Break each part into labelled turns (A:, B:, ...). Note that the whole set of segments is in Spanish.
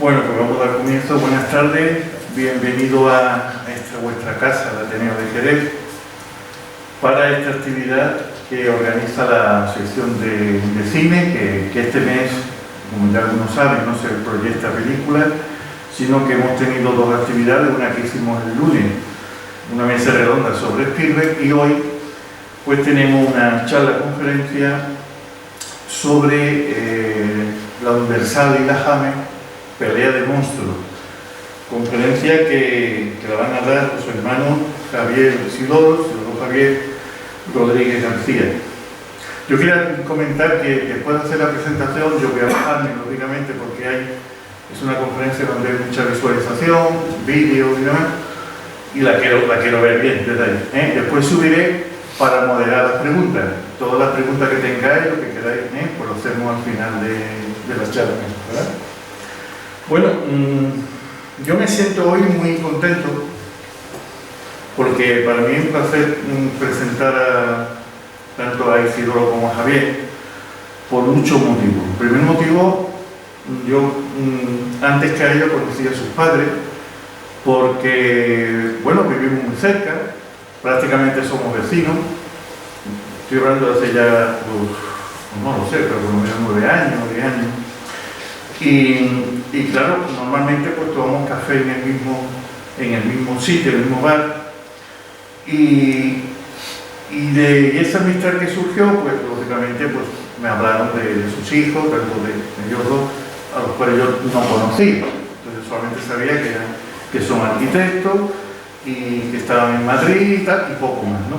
A: Bueno, pues vamos a dar comienzo. Buenas tardes, bienvenido a esta vuestra casa, el Ateneo de Jerez, para esta actividad que organiza la sección de cine, que este mes, como ya algunos saben, no se proyecta películas, sino que hemos tenido dos actividades, una que hicimos el lunes, una mesa redonda sobre Spielberg, y hoy pues tenemos una charla-conferencia sobre la Universal y la Hammer, Pelea de Monstruos, conferencia que la van a dar su hermano Javier Isidoro Javier Rodríguez García. Yo quería comentar que después de hacer la presentación yo voy a bajarme, lógicamente, porque es una conferencia donde hay mucha visualización, vídeo y demás, y la quiero ver bien desde ahí. Después subiré para moderar las preguntas. Todas las preguntas que tengáis, lo que queráis, pues lo hacemos al final de la charla, ¿verdad? Bueno, yo me siento hoy muy contento porque para mí es un placer presentar tanto a Isidoro como a Javier por muchos motivos. El primer motivo, yo antes que a ellos conocí a sus padres porque, bueno, vivimos muy cerca, prácticamente somos vecinos. Estoy hablando de hace ya, no lo sé, pero por lo menos 9 años, 10 años. Y claro, normalmente pues tomamos café en el mismo sitio, en el mismo bar. Y de esa amistad que surgió, pues lógicamente pues me hablaron de sus hijos, tanto de ellos dos, a los cuales yo no conocía. Entonces solamente sabía que son arquitectos y que estaban en Madrid y tal, y poco más, ¿no?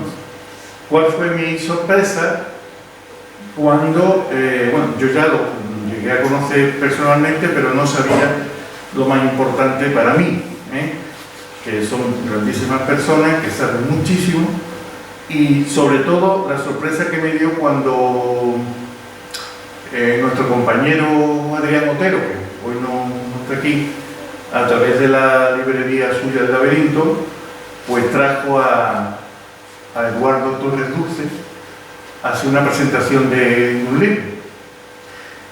A: ¿Cuál fue mi sorpresa? Cuando, bueno, yo ya lo llegué a conocer personalmente, pero no sabía lo más importante para mí, que son grandísimas personas, que saben muchísimo, y sobre todo la sorpresa que me dio cuando nuestro compañero Adrián Otero, que hoy no está aquí, a través de la librería suya del Laberinto, pues trajo a Eduardo Torres Dulce a hacer una presentación de un libro.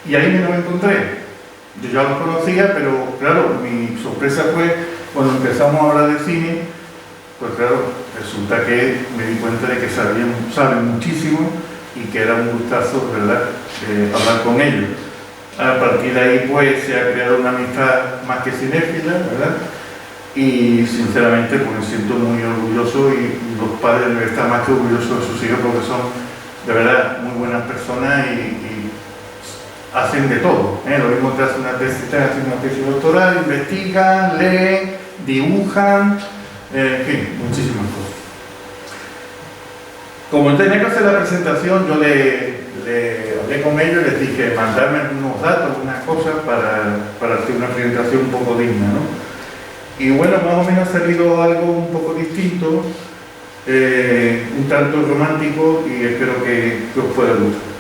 A: Y ahí me lo encontré. Yo ya lo conocía, pero claro, mi sorpresa fue cuando empezamos a hablar de cine, pues claro, resulta que me di cuenta de que saben muchísimo y que era un gustazo, ¿verdad?, hablar con ellos. A partir de ahí pues se ha creado una amistad más que cinéfila, ¿verdad? Y sinceramente pues me siento muy orgulloso, y los padres deben estar más que orgullosos de sus hijos porque son de verdad muy buenas personas y hacen de todo, Lo mismo que hacen una tesis doctoral, investigan, leen, dibujan, en fin, muchísimas cosas. Como tenía que hacer la presentación, yo le hablé con ellos y les dije mandarme algunos datos, unas cosas para hacer una presentación un poco digna, ¿no? Y bueno, más o menos ha salido algo un poco distinto, un tanto romántico, y espero que os pueda gustar.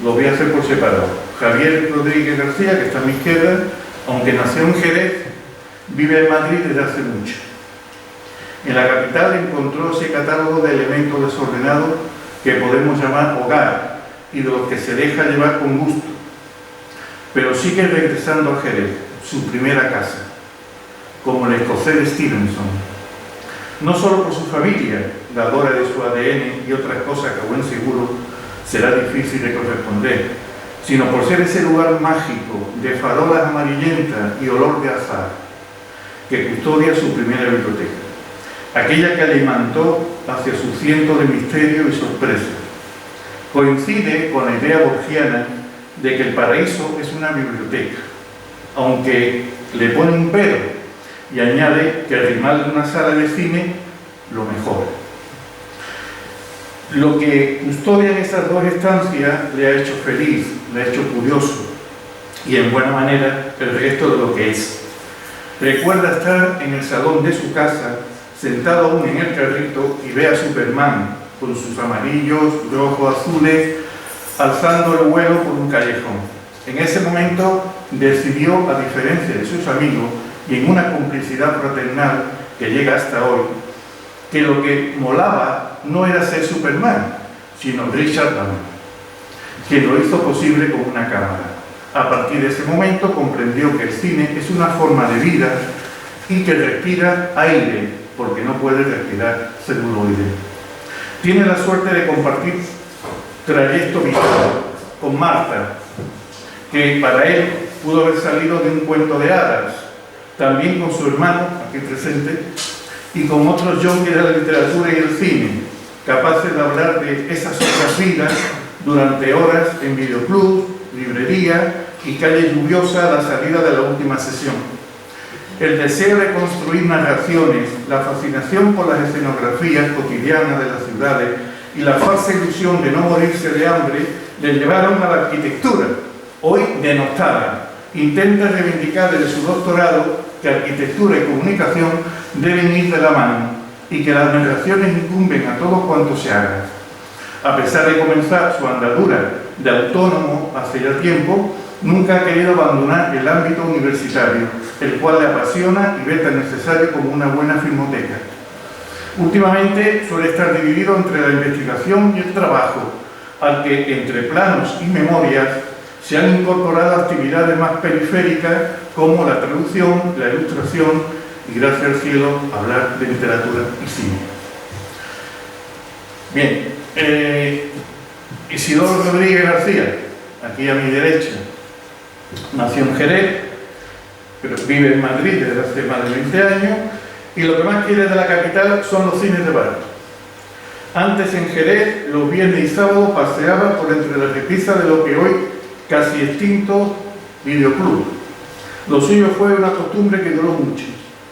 A: Lo voy a hacer por separado. Javier Rodríguez García, que está a mi izquierda, aunque nació en Jerez, vive en Madrid desde hace mucho. En la capital encontró ese catálogo de elementos desordenados que podemos llamar hogar y de los que se deja llevar con gusto. Pero sigue regresando a Jerez, su primera casa, como el escocés Stevenson. No solo por su familia, dadora de su ADN y otras cosas que a buen seguro será difícil de corresponder, sino por ser ese lugar mágico de farolas amarillentas y olor de azahar que custodia su primera biblioteca, aquella que alimentó hacia su ciento de misterios y sorpresas. Coincide con la idea borgiana de que el paraíso es una biblioteca, aunque le pone un pero y añade que al rival de una sala de cine lo mejora. Lo que custodia en esas dos estancias le ha hecho feliz, le ha hecho curioso y en buena manera el resto de lo que es. Recuerda estar en el salón de su casa, sentado aún en el carrito, y ve a Superman con sus amarillos, rojos, azules, alzando el vuelo por un callejón. En ese momento decidió, a diferencia de sus amigos, y en una complicidad fraternal que llega hasta hoy, que lo que molaba no era ser Superman, sino Richard Donner, quien lo hizo posible con una cámara. A partir de ese momento comprendió que el cine es una forma de vida y que respira aire, porque no puede respirar celuloide. Tiene la suerte de compartir trayecto vital con Marta, que para él pudo haber salido de un cuento de hadas, también con su hermano, aquí presente, y con otros yonkis de la literatura y el cine, capaces de hablar de esas otras vidas durante horas en videoclub, librería y calle lluviosa a la salida de la última sesión. El deseo de construir narraciones, la fascinación por las escenografías cotidianas de las ciudades y la falsa ilusión de no morirse de hambre le llevaron a la arquitectura, hoy denostada. Intenta reivindicar desde su doctorado que arquitectura y comunicación deben ir de la mano y que las narraciones incumben a todos cuanto se haga. A pesar de comenzar su andadura de autónomo hace ya tiempo, nunca ha querido abandonar el ámbito universitario, el cual le apasiona y ve tan necesario como una buena filmoteca. Últimamente suele estar dividido entre la investigación y el trabajo, al que entre planos y memorias se han incorporado actividades más periféricas como la traducción, la ilustración y, gracias al cielo, hablar de literatura y cine. Bien, Isidoro Rodríguez García, aquí a mi derecha, nació en Jerez, pero vive en Madrid desde hace más de 20 años, y lo que más quiere de la capital son los cines de bar. Antes en Jerez, los viernes y sábados paseaba por entre las repisas de lo que hoy casi extinto videoclub. Lo suyo fue una costumbre que duró mucho,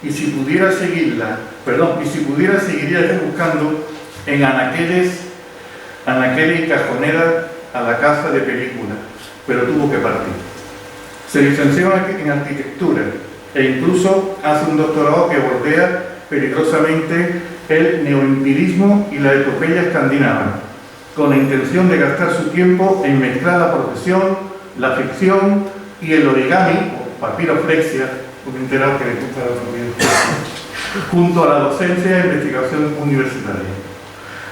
A: y si pudiera seguiría buscando en anaqueles y cajoneras a la casa de películas, pero tuvo que partir. Se licenció en arquitectura e incluso hace un doctorado que bordea peligrosamente el neoempirismo y la epopeya escandinava, con la intención de gastar su tiempo en mezclar la profesión, la ficción y el origami, o papiroflexia, un enterado que le gusta la papiroflexia, junto a la docencia e investigación universitaria.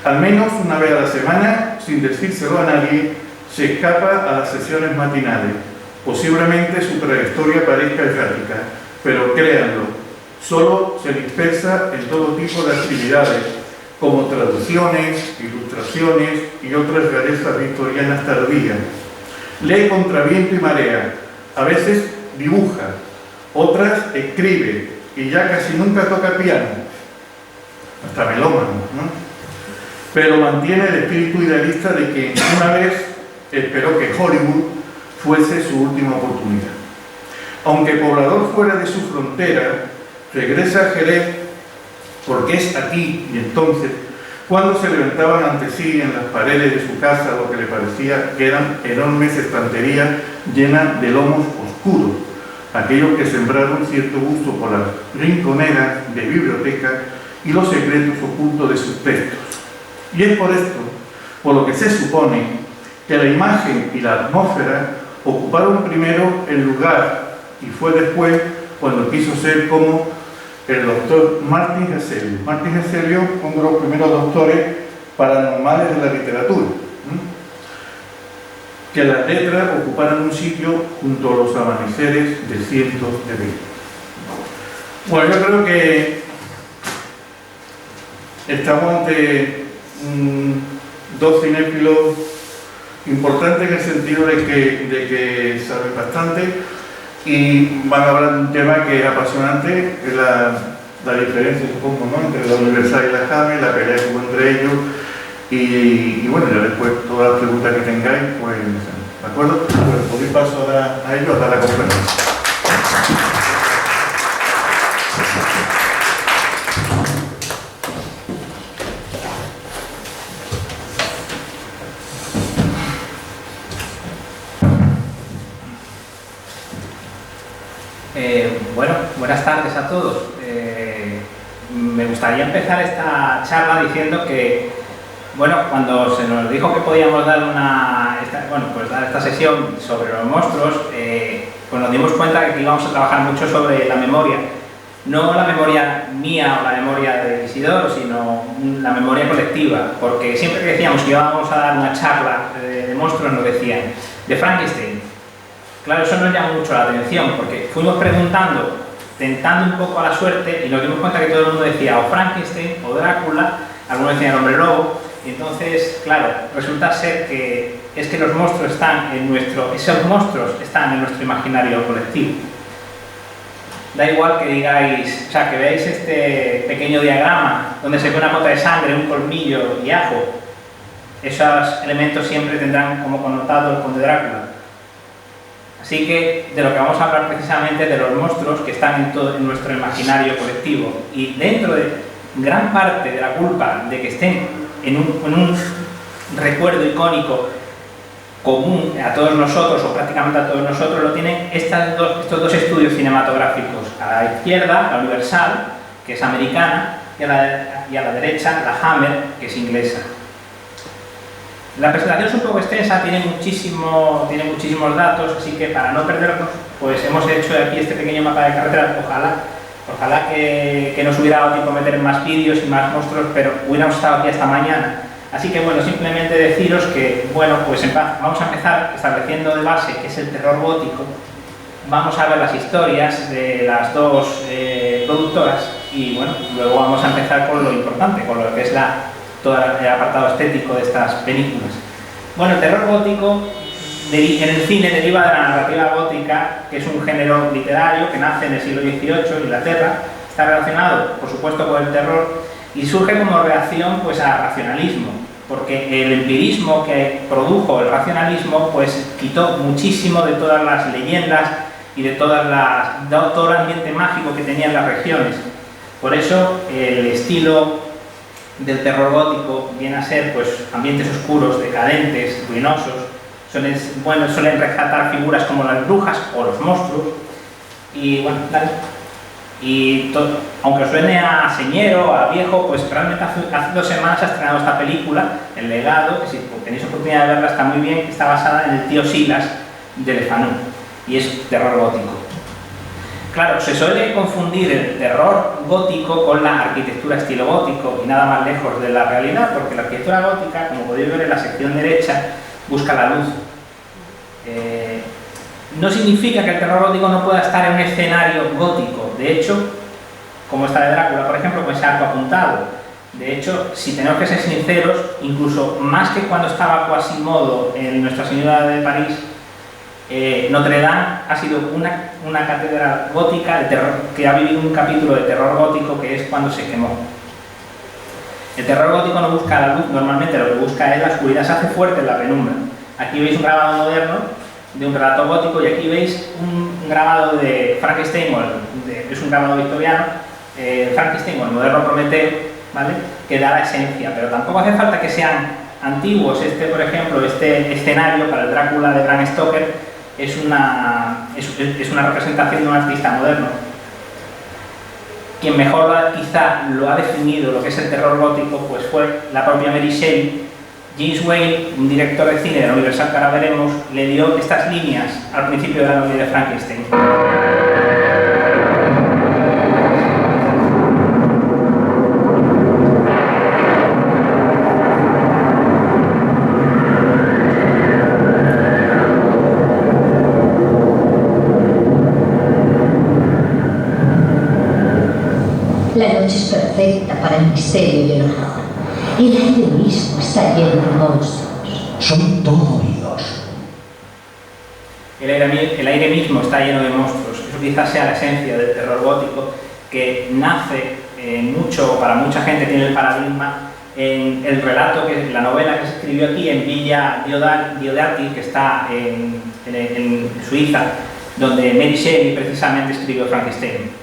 A: Al menos una vez a la semana, sin decírselo a nadie, se escapa a las sesiones matinales. Posiblemente su trayectoria parezca errática, pero créanlo, solo se dispersa en todo tipo de actividades, como traducciones, ilustraciones y otras rarezas victorianas tardías. Lee contra viento y marea, a veces dibuja, otras escribe y ya casi nunca toca piano, hasta melómano, ¿no? Pero mantiene el espíritu idealista de que una vez esperó que Hollywood fuese su última oportunidad. Aunque poblador fuera de su frontera, regresa a Jerez porque es aquí y entonces cuando se levantaban ante sí en las paredes de su casa lo que le parecía que eran enormes estanterías llenas de lomos oscuros, aquellos que sembraron cierto gusto por las rinconeras de bibliotecas y los secretos ocultos de sus textos. Y es por esto, por lo que se supone, que la imagen y la atmósfera ocuparon primero el lugar y fue después cuando quiso ser como el doctor Martin Gesellio. Martin Gesellio, uno de los primeros doctores paranormales de la literatura, que las letras ocuparan un sitio junto a los amaneceres de cientos de vidas. Bueno, yo creo que estamos ante dos cinéfilos importantes en el sentido de que saben bastante y van a hablar de un tema que es apasionante, que es la diferencia, supongo, ¿no?, entre la Universal y la James, la pelea que hubo entre ellos y bueno, ya después todas las preguntas que tengáis, pues, ¿de acuerdo? Pues podéis paso a ellos a dar la conferencia.
B: Bueno, buenas tardes a todos. Me gustaría empezar esta charla diciendo que, bueno, cuando se nos dijo que podíamos dar dar esta sesión sobre los monstruos, pues nos dimos cuenta de que íbamos a trabajar mucho sobre la memoria. No la memoria mía o la memoria de Isidoro, sino la memoria colectiva, porque siempre que decíamos que íbamos a dar una charla de monstruos nos decían de Frankenstein. Claro, eso nos llamó mucho la atención, porque fuimos preguntando, tentando un poco a la suerte, y nos dimos cuenta que todo el mundo decía o Frankenstein o Drácula, algunos decían el hombre lobo. Entonces, claro, resulta ser que es que los monstruos están en esos monstruos están en nuestro imaginario colectivo. Da igual que digáis, o sea, que veáis este pequeño diagrama donde se ve una gota de sangre, un colmillo y ajo. Esos elementos siempre tendrán como connotado el conde Drácula. Así que de lo que vamos a hablar precisamente es de los monstruos que están en nuestro imaginario colectivo. Y dentro de gran parte de la culpa de que estén en un recuerdo icónico común a todos nosotros, o prácticamente a todos nosotros, lo tienen estos dos estudios cinematográficos. A la izquierda, la Universal, que es americana, y a la derecha, la Hammer, que es inglesa. La presentación es un poco extensa, tiene muchísimos datos, así que para no perdernos, pues hemos hecho aquí este pequeño mapa de carretera. Ojalá que nos hubiera dado tiempo a meter más vídeos y más monstruos, pero hubiéramos estado aquí hasta mañana. Así que bueno, simplemente deciros que, bueno, pues vamos a empezar estableciendo de base qué es el terror gótico. Vamos a ver las historias de las dos productoras y bueno, luego vamos a empezar con lo importante, con lo que es todo el apartado estético de estas películas. Bueno, el terror gótico en el cine deriva de la narrativa gótica, que es un género literario que nace en el siglo XVIII en Inglaterra. Está relacionado, por supuesto, con el terror y surge como reacción pues, al racionalismo, porque el empirismo que produjo el racionalismo pues, quitó muchísimo de todas las leyendas y de todo el ambiente mágico que tenían las regiones. Por eso el estilo del terror gótico viene a ser pues, ambientes oscuros, decadentes, ruinosos. Suelen rescatar figuras como las brujas o los monstruos. Y bueno, aunque suene a señero, a viejo, pues realmente hace 2 semanas ha estrenado esta película, El legado, que si tenéis oportunidad de verla está muy bien, que está basada en el tío Silas de Le Fanu, y es terror gótico. Claro, se suele confundir el terror gótico con la arquitectura estilo gótico, y nada más lejos de la realidad, porque la arquitectura gótica, como podéis ver en la sección derecha, busca la luz. No significa que el terror gótico no pueda estar en un escenario gótico. De hecho, como esta de Drácula, por ejemplo, con ese arco apuntado. De hecho, si tenemos que ser sinceros, incluso más que cuando estaba Quasimodo en Nuestra Señora de París, Notre Dame ha sido una catedral gótica de terror, que ha vivido un capítulo de terror gótico que es cuando se quemó. El terror gótico no busca la luz, normalmente lo que busca es la oscuridad, se hace fuerte en la penumbra. Aquí veis un grabado moderno de un relato gótico y aquí veis un grabado de Frankenstein, es un grabado victoriano, Frankenstein o el moderno Prometeo, ¿vale? Que da la esencia, pero tampoco hace falta que sean antiguos. Por ejemplo, este escenario para el Drácula de Bram Stoker es una representación de un artista moderno. Quien mejor quizá lo ha definido, lo que es el terror gótico, pues fue la propia Mary Shelley. James Whale, un director de cine de la Universal que ahora veremos, le dio estas líneas al principio de la novela de Frankenstein.
C: La noche es perfecta para el misterio y el horror. El aire mismo está lleno de monstruos.
D: Son todo oídos.
B: El aire mismo está lleno de monstruos. Eso quizás sea la esencia del terror gótico, que nace para mucha gente tiene el paradigma en el relato, que es la novela que se escribió aquí en Villa Diodati, que está en Suiza, donde Mary Shelley precisamente escribió Frankenstein.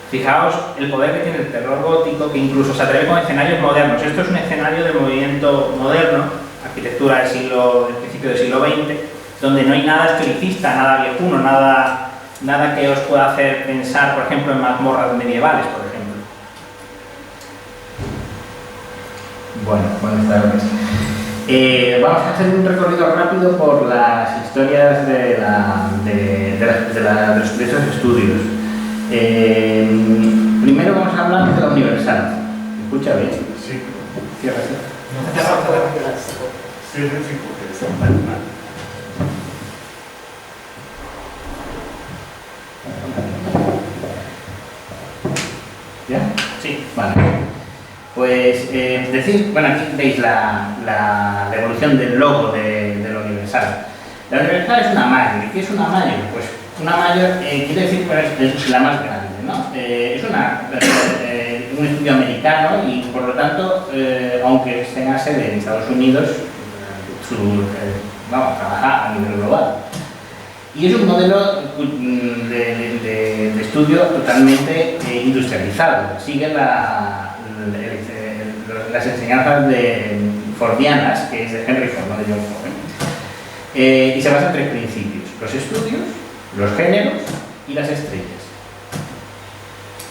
B: Fijaos el poder que tiene el terror gótico, que incluso se atreve con escenarios modernos. Esto es un escenario del movimiento moderno, arquitectura del principio del siglo XX, donde no hay nada historicista, nada viejuno, nada que os pueda hacer pensar, por ejemplo, en mazmorras medievales, por ejemplo.
E: Bueno, buenas tardes. Vamos a hacer un recorrido rápido por las historias de los diversos estudios. Primero vamos a hablar de la Universal. ¿Me escucha bien?
A: Sí.
E: Cierra.
A: Sí, porque está mal.
E: Vale. Pues decir, bueno, aquí veis la evolución del logo de la Universal. La Universal es una Major. ¿Qué es una Major? Pues una Major quiere decir que es la más grande, ¿no? Es un estudio americano y por lo tanto, aunque tenga sede en Estados Unidos, trabaja a nivel global. Y es un modelo de estudio totalmente industrializado. Sigue las enseñanzas fordianas, que es de Henry Ford, no de John Ford. Y se basa en 3 principios: los estudios, los géneros y las estrellas.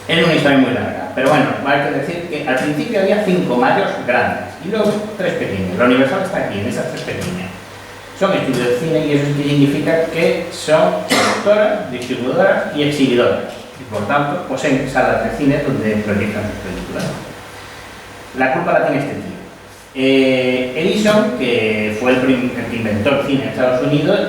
E: Es una historia muy larga, pero bueno, hay que decir que al principio había 5 Majors grandes y luego 3 pequeños. La Universal está aquí, en esas 3 pequeñas. Son estudios de cine y eso significa que son productoras, distribuidoras y exhibidoras. Y por tanto, poseen salas de cine donde proyectan sus películas. La culpa la tiene este tío. Edison, que fue el que inventó el cine en Estados Unidos,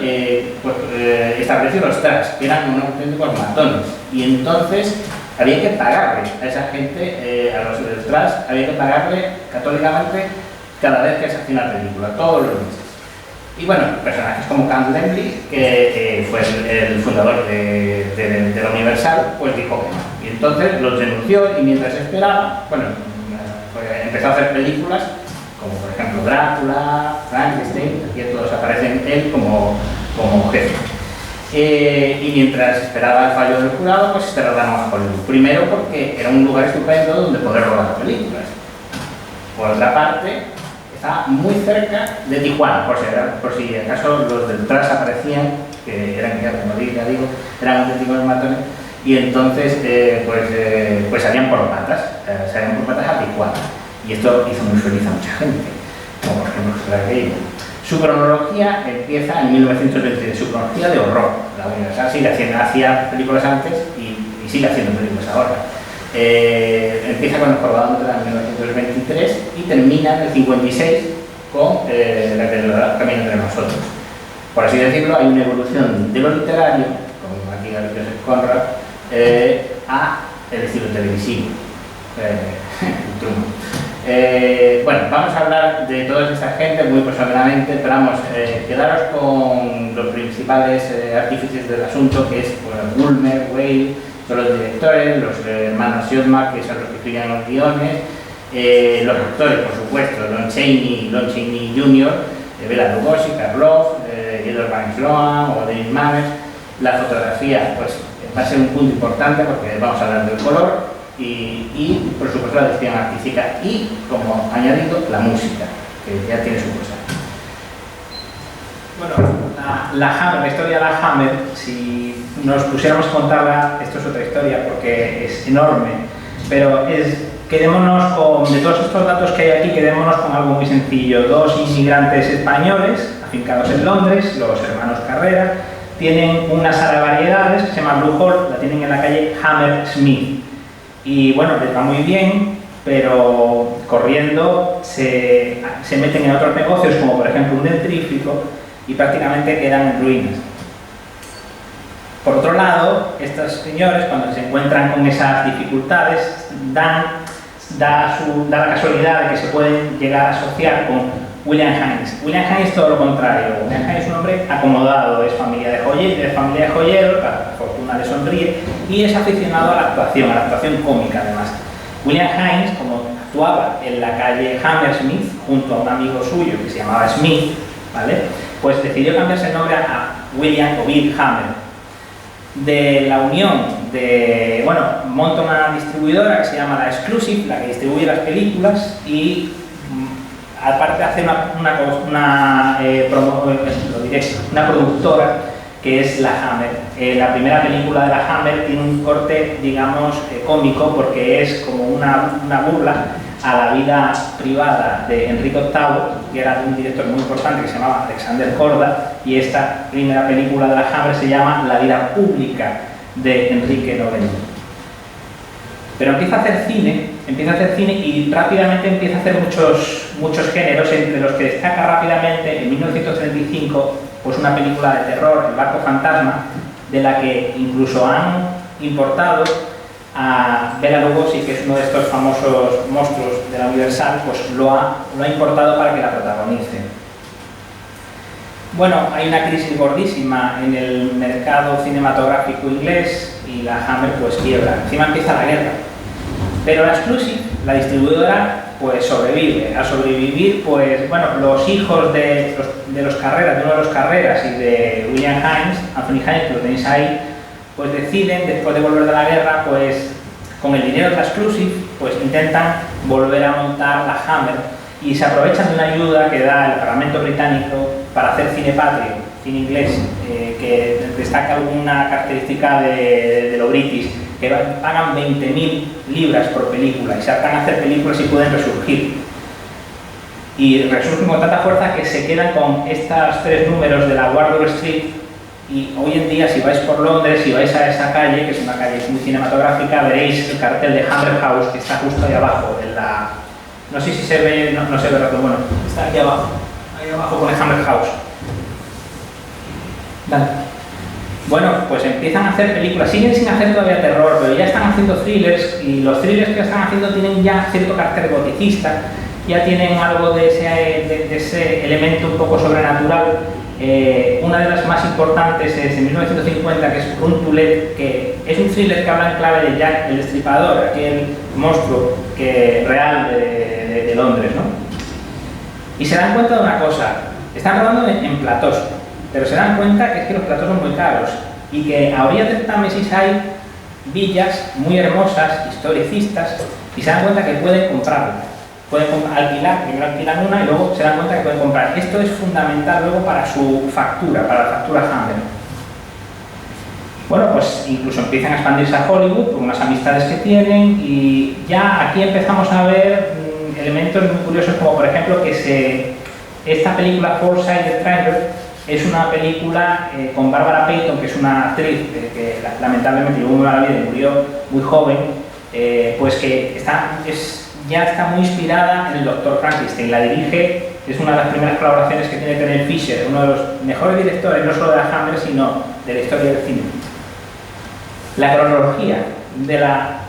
E: estableció los tracks, que eran unos auténticos matones. Y entonces había que pagarle a esa gente, a los del tracks, había que pagarle católicamente cada vez que se hacía una película, todos los meses. Y bueno, personajes como Count Lemley, que fue el fundador de la Universal, pues dijo que no. Y entonces los denunció y mientras esperaba, bueno, empezó a hacer películas como por ejemplo Drácula, Frankenstein, aquí todos aparecen él como jefe. Y mientras esperaba el fallo del jurado, pues se trasladaron a Hollywood. Primero porque era un lugar estupendo donde poder rodar películas. Por otra parte, está muy cerca de Tijuana, por si acaso los del tras aparecían, que eran, como digo, eran auténticos matones, y entonces pues salían por patas a Tijuana. Y esto hizo muy feliz a mucha gente, como por ejemplo Clark Gable. Su cronología empieza en 1923, su cronología de horror. La Universal sigue hacía películas antes y sigue haciendo películas ahora. Empieza con El Jorobado de Notre Dame en 1923 y termina en el 56 con El Camino entre nosotros. Por así decirlo, hay una evolución de lo literario, como aquí Joseph Conrad, a el estilo televisivo. Bueno, vamos a hablar de toda esta gente muy personalmente, pero vamos, quedaros con los principales artífices del asunto, que es Bulmer, Whale, son los directores, los hermanos Siodmak, que son los que escribían los guiones, los actores, por supuesto, Lon Chaney Jr., Bela Lugosi, Karloff, Edward Van Sloan o David Mamet. La fotografía pues va a ser un punto importante porque vamos a hablar del color y por supuesto la dirección artística y, como añadido, la música, que ya tiene su cosa.
B: Bueno, la historia de la Hammer, si nos pusiéramos a contarla, esto es otra historia porque es enorme, pero quedémonos de todos estos datos que hay aquí, quedémonos con algo muy sencillo. 2 inmigrantes españoles, afincados en Londres, los hermanos Carrera, tienen una sala de variedades que se llama Blue Hall, la tienen en la calle Hammersmith. Y bueno, les va muy bien, pero corriendo se meten en otros negocios, como por ejemplo un dentrífico, y prácticamente quedan en ruinas. Por otro lado, estos señores, cuando se encuentran con esas dificultades, da la casualidad de que se pueden llegar a asociar con William Hines. William Hines es todo lo contrario. William Hines es un hombre acomodado, es familia de joyeros, la fortuna le sonríe, y es aficionado a la actuación cómica además. William Hines, como actuaba en la calle Hammersmith junto a un amigo suyo que se llamaba Smith, ¿vale?, pues decidió cambiarse el nombre a William o Bill Hammer. De la unión monta una distribuidora que se llama La Exclusive, la que distribuye las películas, y aparte hace una productora que es la Hammer. La primera película de la Hammer tiene un corte, digamos, cómico, porque es como una burla a la vida privada de Enrique VIII, que era un director muy importante que se llamaba Alexander Korda, y esta primera película de la Hammer se llama La vida pública de Enrique IX. Pero empieza a hacer cine y rápidamente empieza a hacer muchos géneros, entre los que destaca rápidamente en 1935 pues una película de terror, El barco fantasma, de la que incluso han importado a Bela Lugosi, que es uno de estos famosos monstruos de la Universal, pues lo ha importado para que la protagonice. Bueno, hay una crisis gordísima en el mercado cinematográfico inglés y la Hammer pues quiebra. Encima empieza la guerra. Pero la Exclusive, la distribuidora, pues sobrevive. Al sobrevivir, pues bueno, los hijos de los Carreras, de uno de los Carreras y de William Hines, Anthony Hines, que lo tenéis ahí, pues deciden, después de volver de la guerra, pues con el dinero de la Exclusive, pues intentan volver a montar la Hammer y se aprovechan de una ayuda que da el Parlamento británico para hacer cine patrio, cine inglés, que destaca alguna característica de lo british, que pagan 20.000 libras por película y se hartan a hacer películas y pueden resurgir. Y resurgen con tanta fuerza que se quedan con estos 3 números de la Wardour Street. Y hoy en día, si vais por Londres, si vais a esa calle, que es una calle muy cinematográfica, veréis el cartel de Hammer House, que está justo ahí abajo, en la... No sé si se ve, no se ve, pero bueno, está aquí abajo. Ahí abajo pone Hammer House. Vale. Bueno, pues empiezan a hacer películas, siguen sin hacer todavía terror, pero ya están haciendo thrillers, y los thrillers que están haciendo tienen ya cierto carácter goticista, ya tienen algo de ese elemento un poco sobrenatural. Una de las más importantes es en 1950, que es Run to Let, que es un thriller que habla en clave de Jack el Destripador, aquel monstruo real de Londres, ¿no? Y se dan cuenta de una cosa, están rodando en platós, pero se dan cuenta que es que los platós son muy caros y que a orillas del Támesis hay villas muy hermosas, historicistas, y se dan cuenta que pueden comprarlas. Pueden alquilar, primero alquilan una y luego se dan cuenta que pueden comprar. Esto es fundamental luego para su factura, para la factura Hammer. Bueno, pues incluso empiezan a expandirse a Hollywood por unas amistades que tienen y ya aquí empezamos a ver elementos muy curiosos, como por ejemplo que esta película Four-Sided Triangle es una película con Barbara Payton, que es una actriz que lamentablemente llevó muy mala vida y murió muy joven, pues que ya está muy inspirada en el Dr. Frankenstein. La dirige, es una de las primeras colaboraciones que tiene Terence Fisher, uno de los mejores directores, no solo de la Hammer, sino de la historia del cine. La cronología de la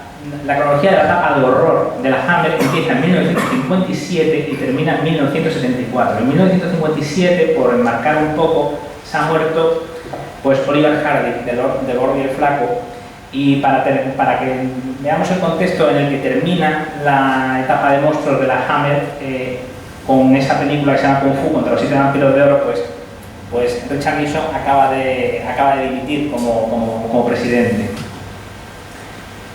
B: etapa de horror de la Hammer empieza en 1957 y termina en 1974. En 1957, por enmarcar un poco, se ha muerto pues Oliver Hardy, de Gordy el Flaco. Y para que veamos el contexto en el que termina la etapa de monstruos de la Hammer, con esa película que se llama Kung Fu contra los 7 vampiros de oro, pues Richard Nixon acaba de dimitir como presidente.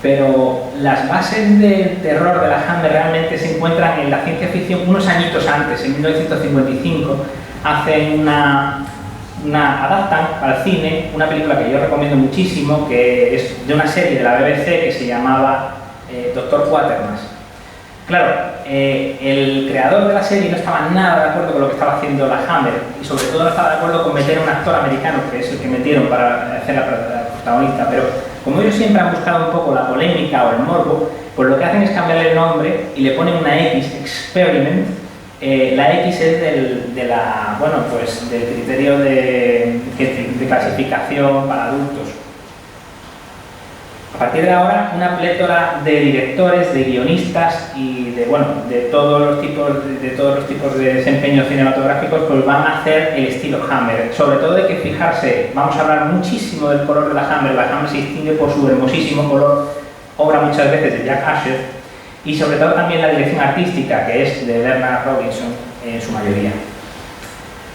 B: Pero las bases del terror de la Hammer realmente se encuentran en la ciencia ficción unos añitos antes. En 1955 hacen adaptan al cine una película que yo recomiendo muchísimo, que es de una serie de la BBC que se llamaba Dr. Quatermass. Claro, el creador de la serie no estaba nada de acuerdo con lo que estaba haciendo la Hammer y sobre todo no estaba de acuerdo con meter a un actor americano, que es el que metieron para hacer la protagonista, pero como ellos siempre han buscado un poco la polémica o el morbo, pues lo que hacen es cambiarle el nombre y le ponen una X, Experiment. La X es del criterio de clasificación para adultos. A partir de ahora, una plétora de directores, de guionistas y de todos los tipos de desempeños cinematográficos, pues van a hacer el estilo Hammer. Sobre todo hay que fijarse, vamos a hablar muchísimo del color de la Hammer. La Hammer se distingue por su hermosísimo color, obra muchas veces de Jack Asher, y sobre todo también la dirección artística, que es de Bernard Robinson en su mayoría.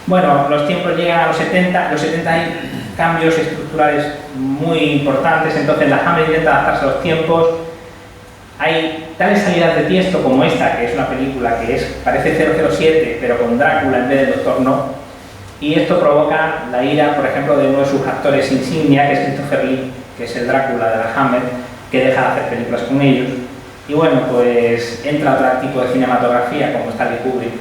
B: Bueno, los tiempos llegan a los 70, en los 70 hay cambios estructurales muy importantes, entonces la Hammer intenta adaptarse a los tiempos. Hay tales salidas de tiesto como esta, que es una película que parece 007, pero con Drácula en vez del Doctor No, y esto provoca la ira, por ejemplo, de uno de sus actores insignia, que es Christopher Lee, que es el Drácula de la Hammer, que deja de hacer películas con ellos. Y bueno, pues entra otro tipo de cinematografía como Stanley Kubrick.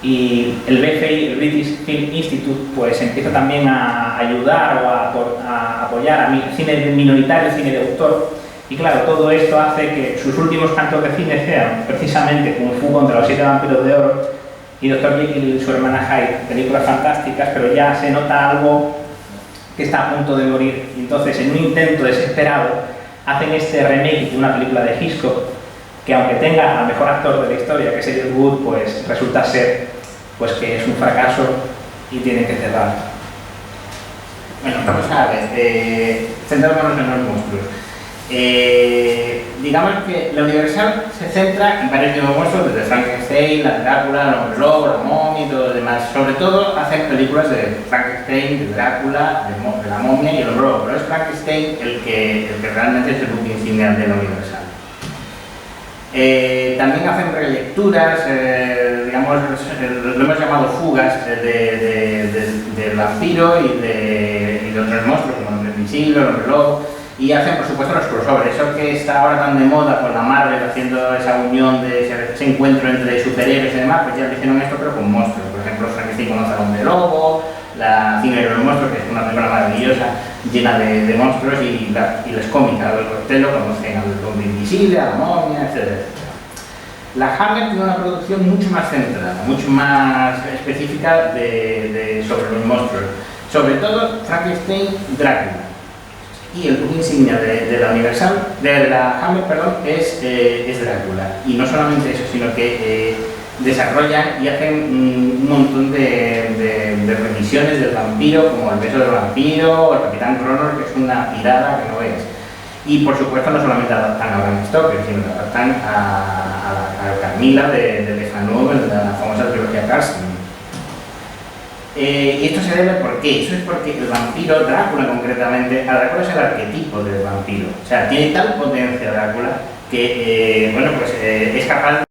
B: Y el BFI, el British Film Institute, pues empieza también a ayudar o a apoyar a cine minoritario, cine de autor. Y claro, todo esto hace que sus últimos cantos de cine sean precisamente Kung Fu contra los 7 vampiros de oro y Dr. Jekyll y su hermana Hyde, películas fantásticas, pero ya se nota algo que está a punto de morir. Y entonces, en un intento desesperado, hacen este remake de una película de Hitchcock que, aunque tenga al mejor actor de la historia, que es Elijah Wood, pues resulta ser pues que es un fracaso y tienen que cerrar.
E: Bueno, vamos a ver, centrándonos en los monstruos. Digamos que la Universal se centra en varios tipos de monstruos, desde Frankenstein, la Drácula, el Hombre Lobo, la momia y todo lo demás. Sobre todo hacen películas de Frankenstein, de Drácula, de la momia y el Hombre Lobo, pero es Frankenstein el que realmente es el buque insignia de la Universal. También hacen relecturas, digamos, lo hemos llamado fugas del vampiro y de otros monstruos como el Hombre Invisible, el Hombre Lobo. Y hacen, por supuesto, los crossovers, eso que está ahora tan de moda con la Marvel haciendo esa unión de ese encuentro entre superhéroes y demás, pues ya lo hicieron esto pero con monstruos. Por ejemplo, Frankenstein conoce al Hombre Lobo, la Cine de los Monstruos, que es una película maravillosa, llena de monstruos, y los cómics, los Costello conocen al Hombre Invisible, a la momia, etc. La Hammer tiene una producción mucho más centrada, mucho más específica sobre los monstruos. Sobre todo Frankenstein, Drácula. Y el buque insignia de la Universal, de la Hammer, perdón, es Drácula. Y no solamente eso, sino que desarrollan y hacen un montón de revisiones del vampiro, como El beso del vampiro o El Capitán Cronor, que es una tirada que no ves. Y por supuesto no solamente adaptan a Bram Stoker, sino que adaptan a Carmilla de Lefanu, en la famosa trilogía Carsten. Y esto se debe ¿por qué? Eso es porque el vampiro, Drácula concretamente, Drácula es el arquetipo del vampiro. O sea, tiene tal potencia Drácula que, bueno, pues es capaz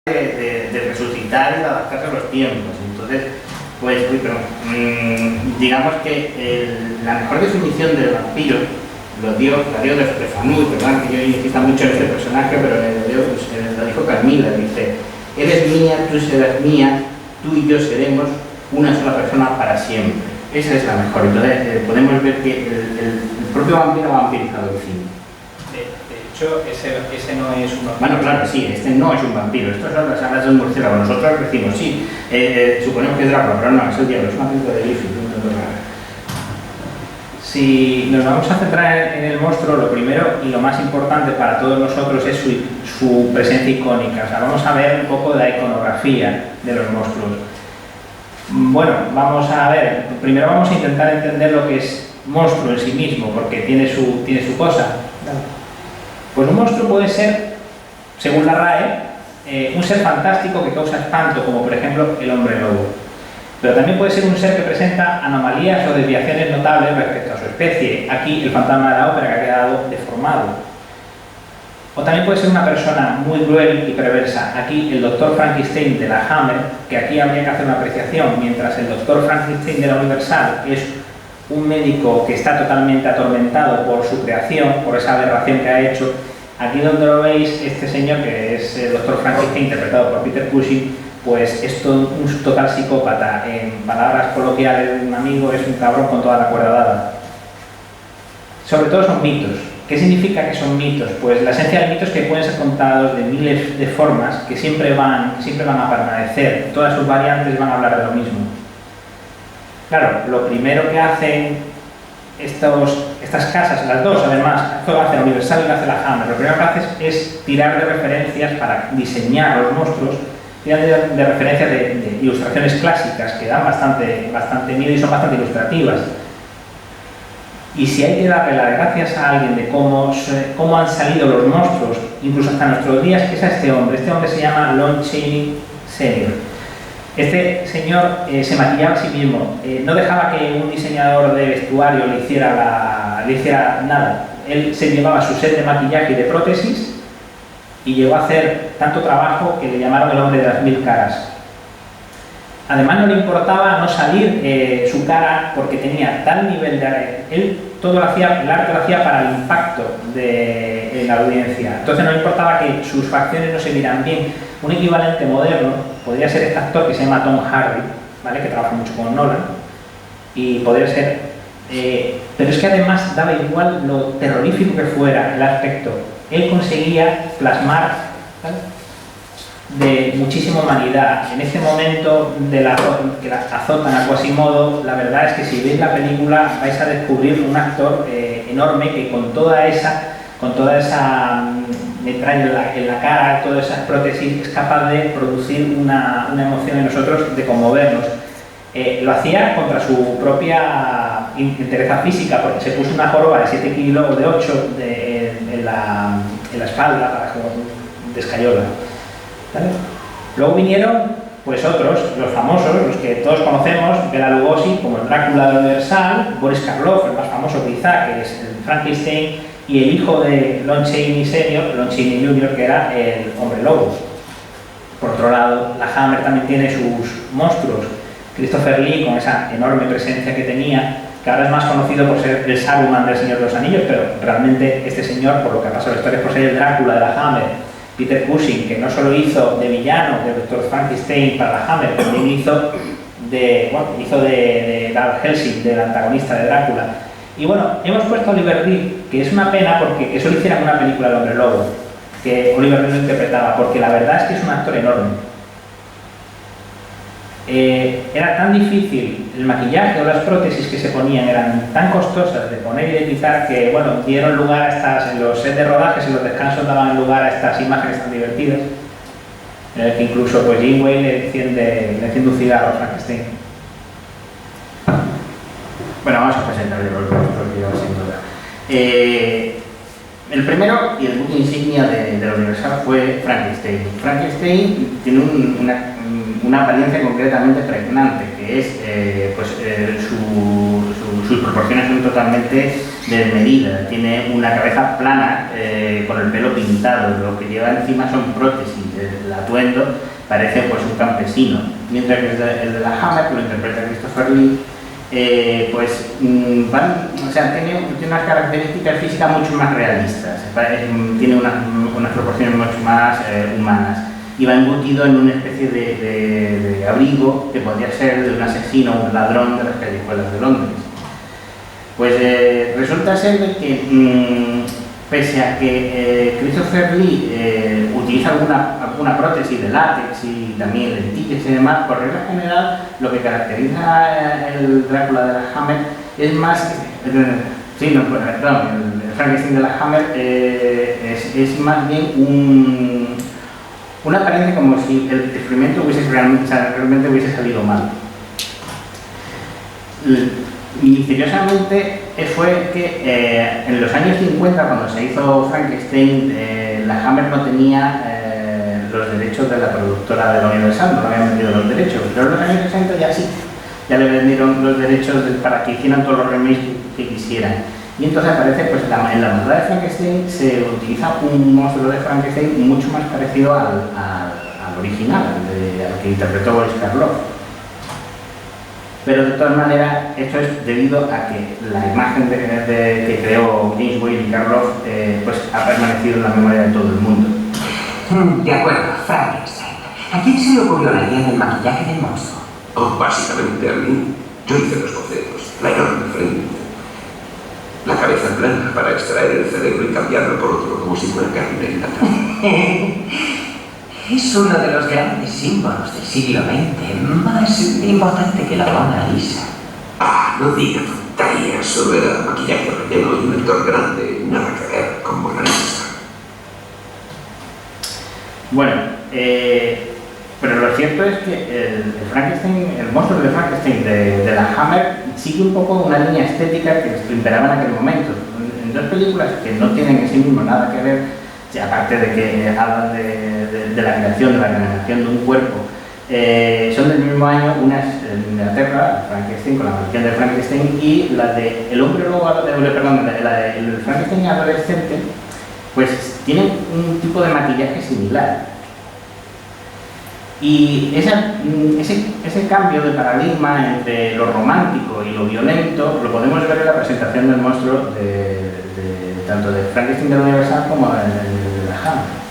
E: de resucitar y de adaptarse a los tiempos. Entonces, pues, digamos que la mejor definición del vampiro la dio de Lefanu, perdón, que yo insista mucho en este personaje, pero lo dijo Carmilla, dice: eres mía, tú serás mía, tú y yo seremos una sola persona para siempre. Esa es la mejor. Entonces podemos ver que el propio vampiro ha vampirizado el cine.
B: De hecho, ese no es un vampiro.
E: Bueno, claro, sí, este no es un vampiro. Esto son las alas de un murciélago. Nosotros decimos, sí, suponemos que es Drácula, pero no, es el diablo, es una película de Griffith.
B: Si nos vamos a centrar en el monstruo, lo primero y lo más importante para todos nosotros es su presencia icónica. O sea, vamos a ver un poco de la iconografía de los monstruos. Bueno, vamos a ver, primero vamos a intentar entender lo que es monstruo en sí mismo, porque tiene su cosa. Pues un monstruo puede ser, según la RAE, un ser fantástico que causa espanto, como por ejemplo el hombre lobo. Pero también puede ser un ser que presenta anomalías o desviaciones notables respecto a su especie. Aquí el fantasma de la ópera, que ha quedado deformado. O también puede ser una persona muy cruel y perversa. Aquí el doctor Frankenstein de la Hammer, que aquí habría que hacer una apreciación, mientras el doctor Frankenstein de la Universal es un médico que está totalmente atormentado por su creación, por esa aberración que ha hecho. Aquí donde lo veis, este señor, que es el doctor Frankenstein, interpretado por Peter Cushing, pues es un total psicópata. En palabras coloquiales de un amigo, es un cabrón con toda la cuerda dada. Sobre todo son mitos. ¿Qué significa que son mitos? Pues la esencia del mito es que pueden ser contados de miles de formas que siempre van a permanecer. Todas sus variantes van a hablar de lo mismo. Claro, lo primero que hacen estas casas, las dos además, esto lo hace la Universal y lo hace la Hammer, lo primero que haces es tirar de referencias para diseñar los monstruos, tirar de referencias de ilustraciones clásicas que dan bastante miedo y son bastante ilustrativas. Y si hay que darle las gracias a alguien de cómo han salido los monstruos, incluso hasta nuestros días, es a este hombre. Este hombre se llama Lon Chaney Sr. Este señor se maquillaba a sí mismo, no dejaba que un diseñador de vestuario le hiciera nada. Él se llevaba su set de maquillaje y de prótesis y llegó a hacer tanto trabajo que le llamaron el hombre de las 1000 caras. Además no le importaba no salir su cara porque tenía tal nivel de... Él todo el arte lo hacía para el impacto de la audiencia. Entonces no le importaba que sus facciones no se vieran bien. Un equivalente moderno podría ser este actor que se llama Tom Hardy, ¿vale? Que trabaja mucho con Nolan, y podría ser... pero es que además daba igual lo terrorífico que fuera el aspecto. Él conseguía plasmar, ¿vale? de muchísima humanidad. En este momento que la azotan a Quasimodo, la verdad es que si veis la película vais a descubrir un actor enorme que con toda esa metralla en la cara, todas esas prótesis, es capaz de producir una emoción en nosotros, de conmovernos. Lo hacía contra su propia entereza física, porque se puso una joroba de 7 kilos o de 8 en la espalda para de escayola. ¿Vale? Luego vinieron pues otros, los famosos, los que todos conocemos, Bela Lugosi como el Drácula de Universal, Boris Karloff, el más famoso quizá, que es el Frankenstein, y el hijo de Lon Chaney Sr., Lon Chaney Jr., que era el Hombre Lobo. Por otro lado, la Hammer también tiene sus monstruos. Christopher Lee, con esa enorme presencia que tenía, que ahora es más conocido por ser el Saruman del Señor de los Anillos, pero realmente este señor, por lo que ha pasado en la historia, es por ser el Drácula de la Hammer. Peter Cushing, que no solo hizo de villano de Dr. Frankenstein para la Hammer, también hizo de Van Helsing, del antagonista de Drácula. Y bueno, hemos puesto a Oliver Reed, que es una pena porque que solo hicieran una película de Hombre Lobo, que Oliver Reed lo interpretaba, porque la verdad es que es un actor enorme. Era tan difícil el maquillaje o las prótesis que se ponían, eran tan costosas de poner y de quitar, que bueno, dieron lugar a estas, en los sets de rodajes, en los descansos daban lugar a estas imágenes tan divertidas, en el que incluso pues Janeway le enciende un cigarro a Frankenstein. Bueno, vamos a presentarle los rostros que lleva sin duda. El primero y el buque insignia de la Universal fue Frankenstein. Frankenstein tiene una apariencia concretamente pregnante, que es sus proporciones son totalmente desmedidas. Tiene una cabeza plana con el pelo pintado, lo que lleva encima son prótesis. El atuendo parece pues un campesino, mientras que el de la Hammer, que lo interpreta Christopher Lee, tiene unas características físicas mucho más realistas, tiene unas proporciones mucho más humanas y va embutido en una especie de abrigo que podría ser de un asesino o un ladrón de las callejuelas de Londres. Pues resulta ser de que pese a que Christopher Lee utiliza alguna prótesis de látex y también lentillas y demás, por regla general lo que caracteriza el Drácula de la Hammer es más... el Frankenstein de la Hammer es más bien una apariencia como si el experimento realmente hubiese salido mal. Misteriosamente fue que en los años 50, cuando se hizo Frankenstein, la Hammer no tenía los derechos de la productora de la Universal, no le habían vendido los derechos, pero en los años 60 ya sí, ya le vendieron los derechos para que hicieran todos los remakes que quisieran. Y entonces aparece, pues en la montada de Frankenstein se utiliza un monstruo de Frankenstein mucho más parecido al original, al que interpretó Boris Karloff. Pero de todas maneras, esto es debido a que la imagen que creó James Whale y Karloff pues ha permanecido en la memoria de todo el mundo.
D: De acuerdo, Frankenstein. ¿A quién se le ocurrió la idea del maquillaje del monstruo?
F: Oh, básicamente a mí. Yo hice los bocetos, la enorme frente, la cabeza plana para extraer el cerebro y cambiarlo por otro como si fuera carne enlatada.
D: Es uno de los grandes símbolos del siglo XX, más importante que la Mona Lisa.
F: Ah, no diga tonterías, solo era maquillaje relleno y un lector grande, nada que ver con Mona Lisa.
B: Bueno, pero lo cierto es que el monstruo de Frankenstein de la Hammer sigue un poco una línea estética que imperaba en aquel momento. En dos películas que no tienen en sí mismo nada que ver, aparte de que hablan de la creación, de la generación de un cuerpo, son del mismo año, una es en Inglaterra, Frankenstein, con la maldición de Frankenstein, y la de El hombre lobo, el Frankenstein adolescente, pues tienen un tipo de maquillaje similar. Y ese cambio de paradigma entre lo romántico y lo violento lo podemos ver en la presentación del monstruo tanto de Frankenstein de la Universal como de la Hammer.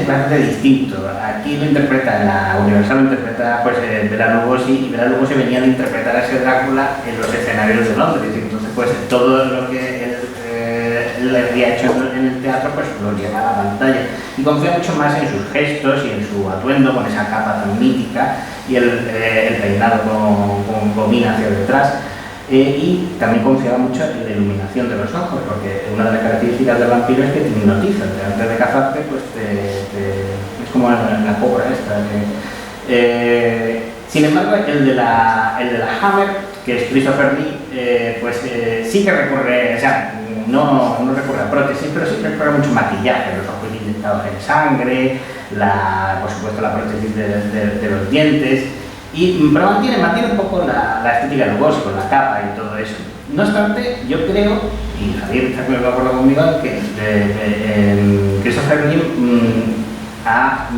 E: bastante distinto. Aquí lo interpreta, en la Universal lo interpreta pues, Bela Lugosi, y Bela Lugosi venía de interpretar a ese Drácula en los escenarios de Londres. Y entonces, pues todo lo que él había hecho en el teatro, pues lo lleva a la pantalla. Y confía mucho más en sus gestos y en su atuendo, con esa capa tan mítica, y el peinado con gomina hacia detrás. Y también confiaba mucho en la iluminación de los ojos, porque una de las características del vampiro es que te hipnotiza. Antes de cazarte, pues es como la cobra esta. Sin embargo, el de la Hammer, que es Christopher Lee, sí que recurre, o sea, no recurre a prótesis, pero sí recurre a mucho maquillaje, los ojos inyectados en sangre, por supuesto la prótesis de los dientes. Pero mantiene un poco la estética de Lugosi, con la capa y todo eso. No obstante, yo creo, y Javier está de acuerdo conmigo, que Christopher Lee ha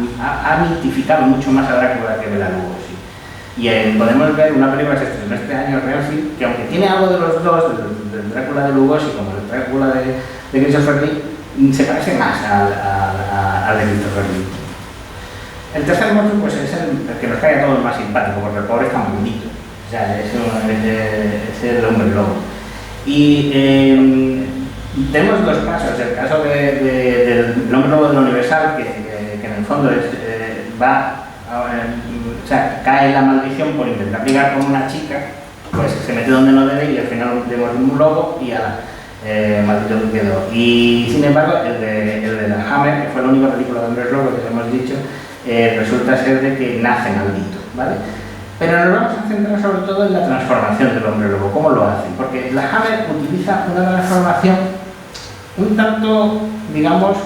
E: mitificado mucho más a Drácula que Bela Lugosi. Y podemos ver una película que se estrenó este año, Renfield, que aunque tiene algo de los dos, del Drácula de Lugosi como el Drácula de Christopher Lee, se parece más al de Christopher Lee. El tercer monstruo pues, es el que nos cae a todos más simpático, porque el pobre está muy bonito. O sea, es el hombre lobo. Y tenemos dos casos. El caso del hombre lobo de la Universal, que en el fondo cae la maldición por intentar ligar con una chica, pues se mete donde no debe y al final vemos un lobo y maldito quedó. Y sin embargo, el de la Hammer, que fue la única película de hombres lobos que hemos dicho, resulta ser de que nace maldito, ¿vale? Pero nos vamos a centrar sobre todo en la transformación del hombre lobo, cómo lo hace, porque la Hammer utiliza una transformación un tanto, digamos,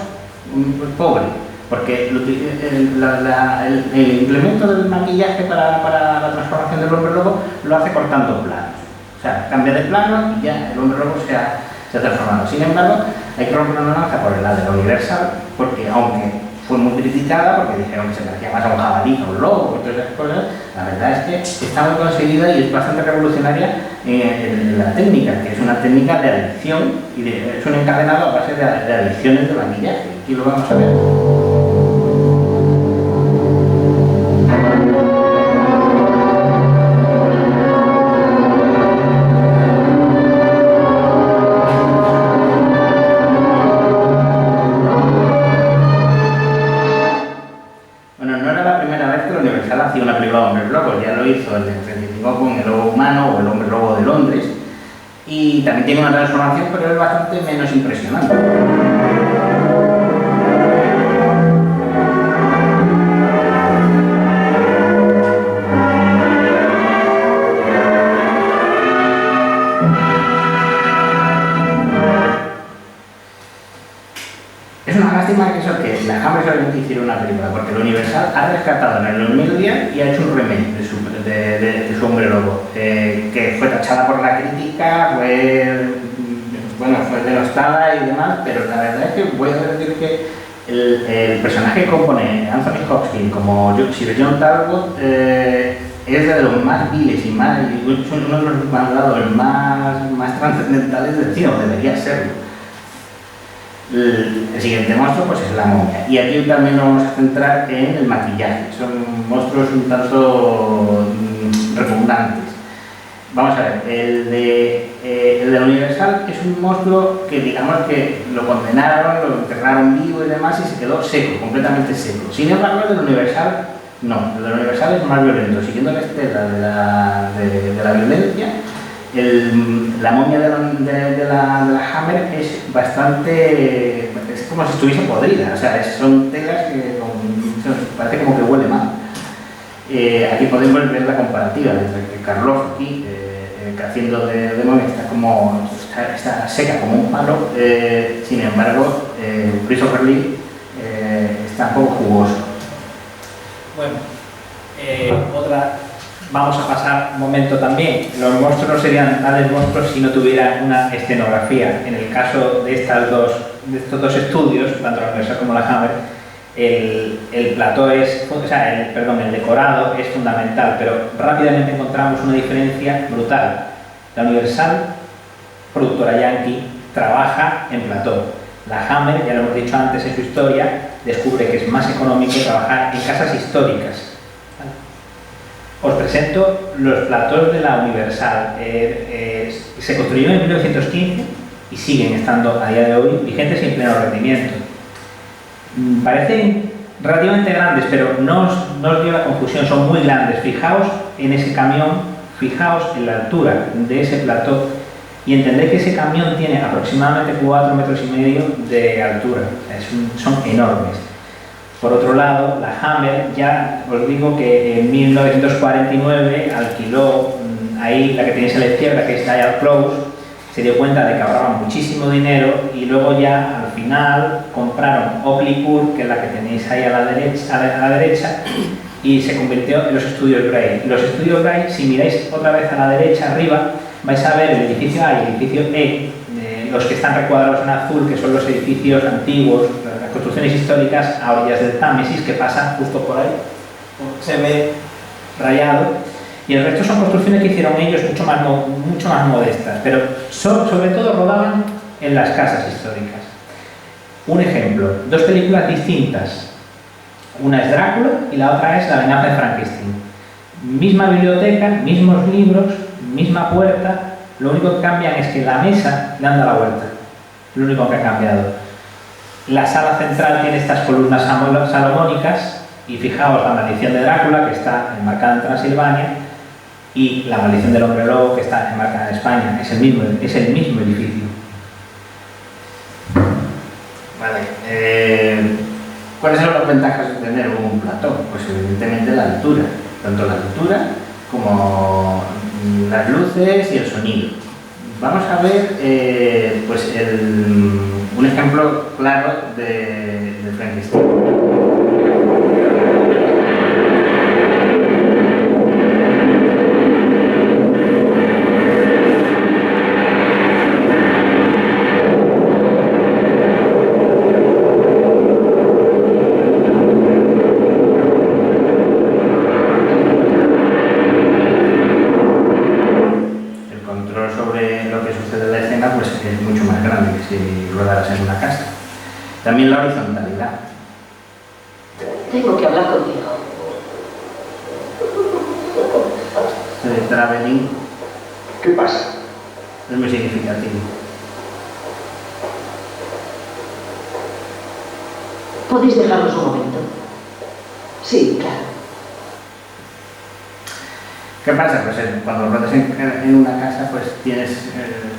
E: pobre, porque el implemento del maquillaje para la transformación del hombre lobo lo hace cortando planos, o sea, cambia de plano y ya el hombre lobo se ha transformado. Sin embargo, hay que romper una lanza por el lado de la Universal, porque aunque fue muy criticada porque dijeron que se parecía más a un jabalí que a un lobo y todas esas cosas, la verdad es que está muy conseguida y es bastante revolucionaria en la técnica, que es una técnica de adicción y es un encadenado a base de adicciones de maquillaje. Aquí lo vamos a ver. Una película de hombres lobos, ya lo hizo el de 35 con el lobo humano o el hombre lobo de Londres, y también tiene una transformación, pero es bastante menos impresionante. Es una lástima que la Hammer solamente hiciera una película, porque la Universal ha rescatado en el 2010 y ha hecho un remake de su hombre lobo, que fue tachada por la crítica, fue denostada y demás, pero la verdad es que voy a decir que el personaje que compone Anthony Hopkins como Sir John Talbot es de los más viles y uno de los mandados más trascendentales del cine, o debería serlo. El siguiente monstruo pues es la momia, y aquí también nos vamos a centrar en el maquillaje. Son monstruos un tanto repugnantes. Vamos a ver, el de la Universal es un monstruo que digamos que lo condenaron, lo enterraron vivo y demás y se quedó seco, completamente seco. Sin embargo, el de la Universal no, el de la Universal es más violento, siguiendo la estela de la violencia. La momia de la Hammer es bastante, es como si estuviese podrida, o sea, son telas que parece como que huele mal. Aquí podemos ver la comparativa entre Karlovsky, que haciendo de momia está seca como un palo, sin embargo, Christopher Lee está un poco jugoso.
B: Bueno, vamos a pasar un momento también. Los monstruos serían tales monstruos si no tuvieran una escenografía. En el caso de estos dos estudios, tanto la Universal como la Hammer, el plató el decorado es fundamental, pero rápidamente encontramos una diferencia brutal. La Universal, productora yankee, trabaja en plató. La Hammer, ya lo hemos dicho antes en su historia, descubre que es más económico trabajar en casas históricas. ¿Vale? Os presento los platós de la Universal. Se construyeron en 1915 y siguen estando a día de hoy vigentes y en pleno rendimiento. Parecen relativamente grandes, pero no os dio la confusión, son muy grandes. Fijaos en ese camión, fijaos en la altura de ese plató y entended que ese camión tiene aproximadamente 4,5 metros de altura. Son enormes. Por otro lado, la Hammer, ya os digo que en 1949 alquiló, ahí la que tenéis a la izquierda, que es Dial Close, se dio cuenta de que ahorraban muchísimo dinero y luego ya al final compraron Oakley Court, que es la que tenéis ahí a la derecha, y se convirtió en los estudios Bray. Los estudios Bray, si miráis otra vez a la derecha arriba, vais a ver el edificio A y el edificio E, los que están recuadrados en azul, que son los edificios antiguos, las construcciones históricas a orillas del Támesis, que pasan justo por ahí, se ve rayado. Y el resto son construcciones que hicieron ellos mucho más modestas, pero sobre todo rodaban en las casas históricas. Un ejemplo, dos películas distintas. Una es Drácula y la otra es La venganza de Frankenstein. Misma biblioteca, mismos libros, misma puerta, lo único que cambian es que la mesa le han dado la vuelta. Lo único que ha cambiado. La sala central tiene estas columnas salomónicas y fijaos la maldición de Drácula, que está enmarcada en Transilvania, y la maldición del hombre lobo, que está enmarcada en España. Es el mismo edificio.
E: Vale. ¿Cuáles son las ventajas de tener un plató? Pues evidentemente la altura. Tanto la altura como las luces y el sonido. Vamos a ver pues un ejemplo claro de Frankenstein. También la horizontalidad.
G: Tengo que hablar contigo.
E: El traveling.
F: ¿Qué pasa?
E: Es muy significativo.
G: ¿Podéis dejarnos un momento? Sí, claro.
E: ¿Qué pasa? Pues cuando rodas en una casa, pues tienes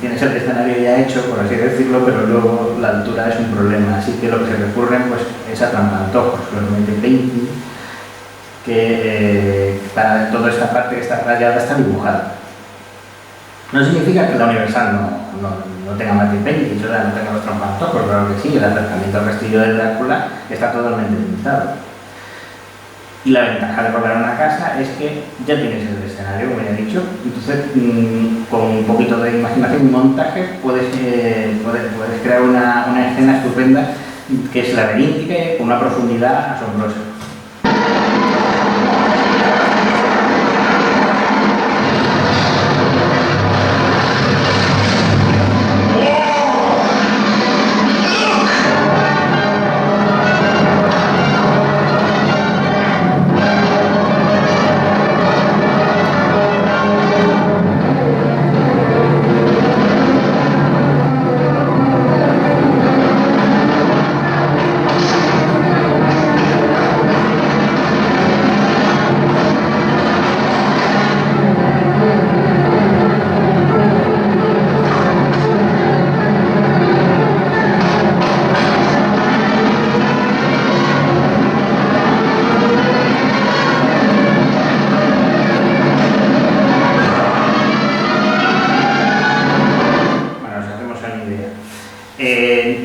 E: el escenario ya hecho, por así decirlo, pero luego la altura es un problema. Así que lo que se recurren pues, es a trampantojos, los matte painting, que para toda esta parte que está rayada está dibujada. No significa que la Universal no tenga matte painting, no tenga los trampantojos, claro que sí, el acercamiento al castillo de Drácula está totalmente limitado. Y la ventaja de rodar una casa es que ya tienes el escenario, como ya he dicho, entonces con un poquito de imaginación y montaje puedes crear una escena estupenda que es laberíntica y con una profundidad asombrosa.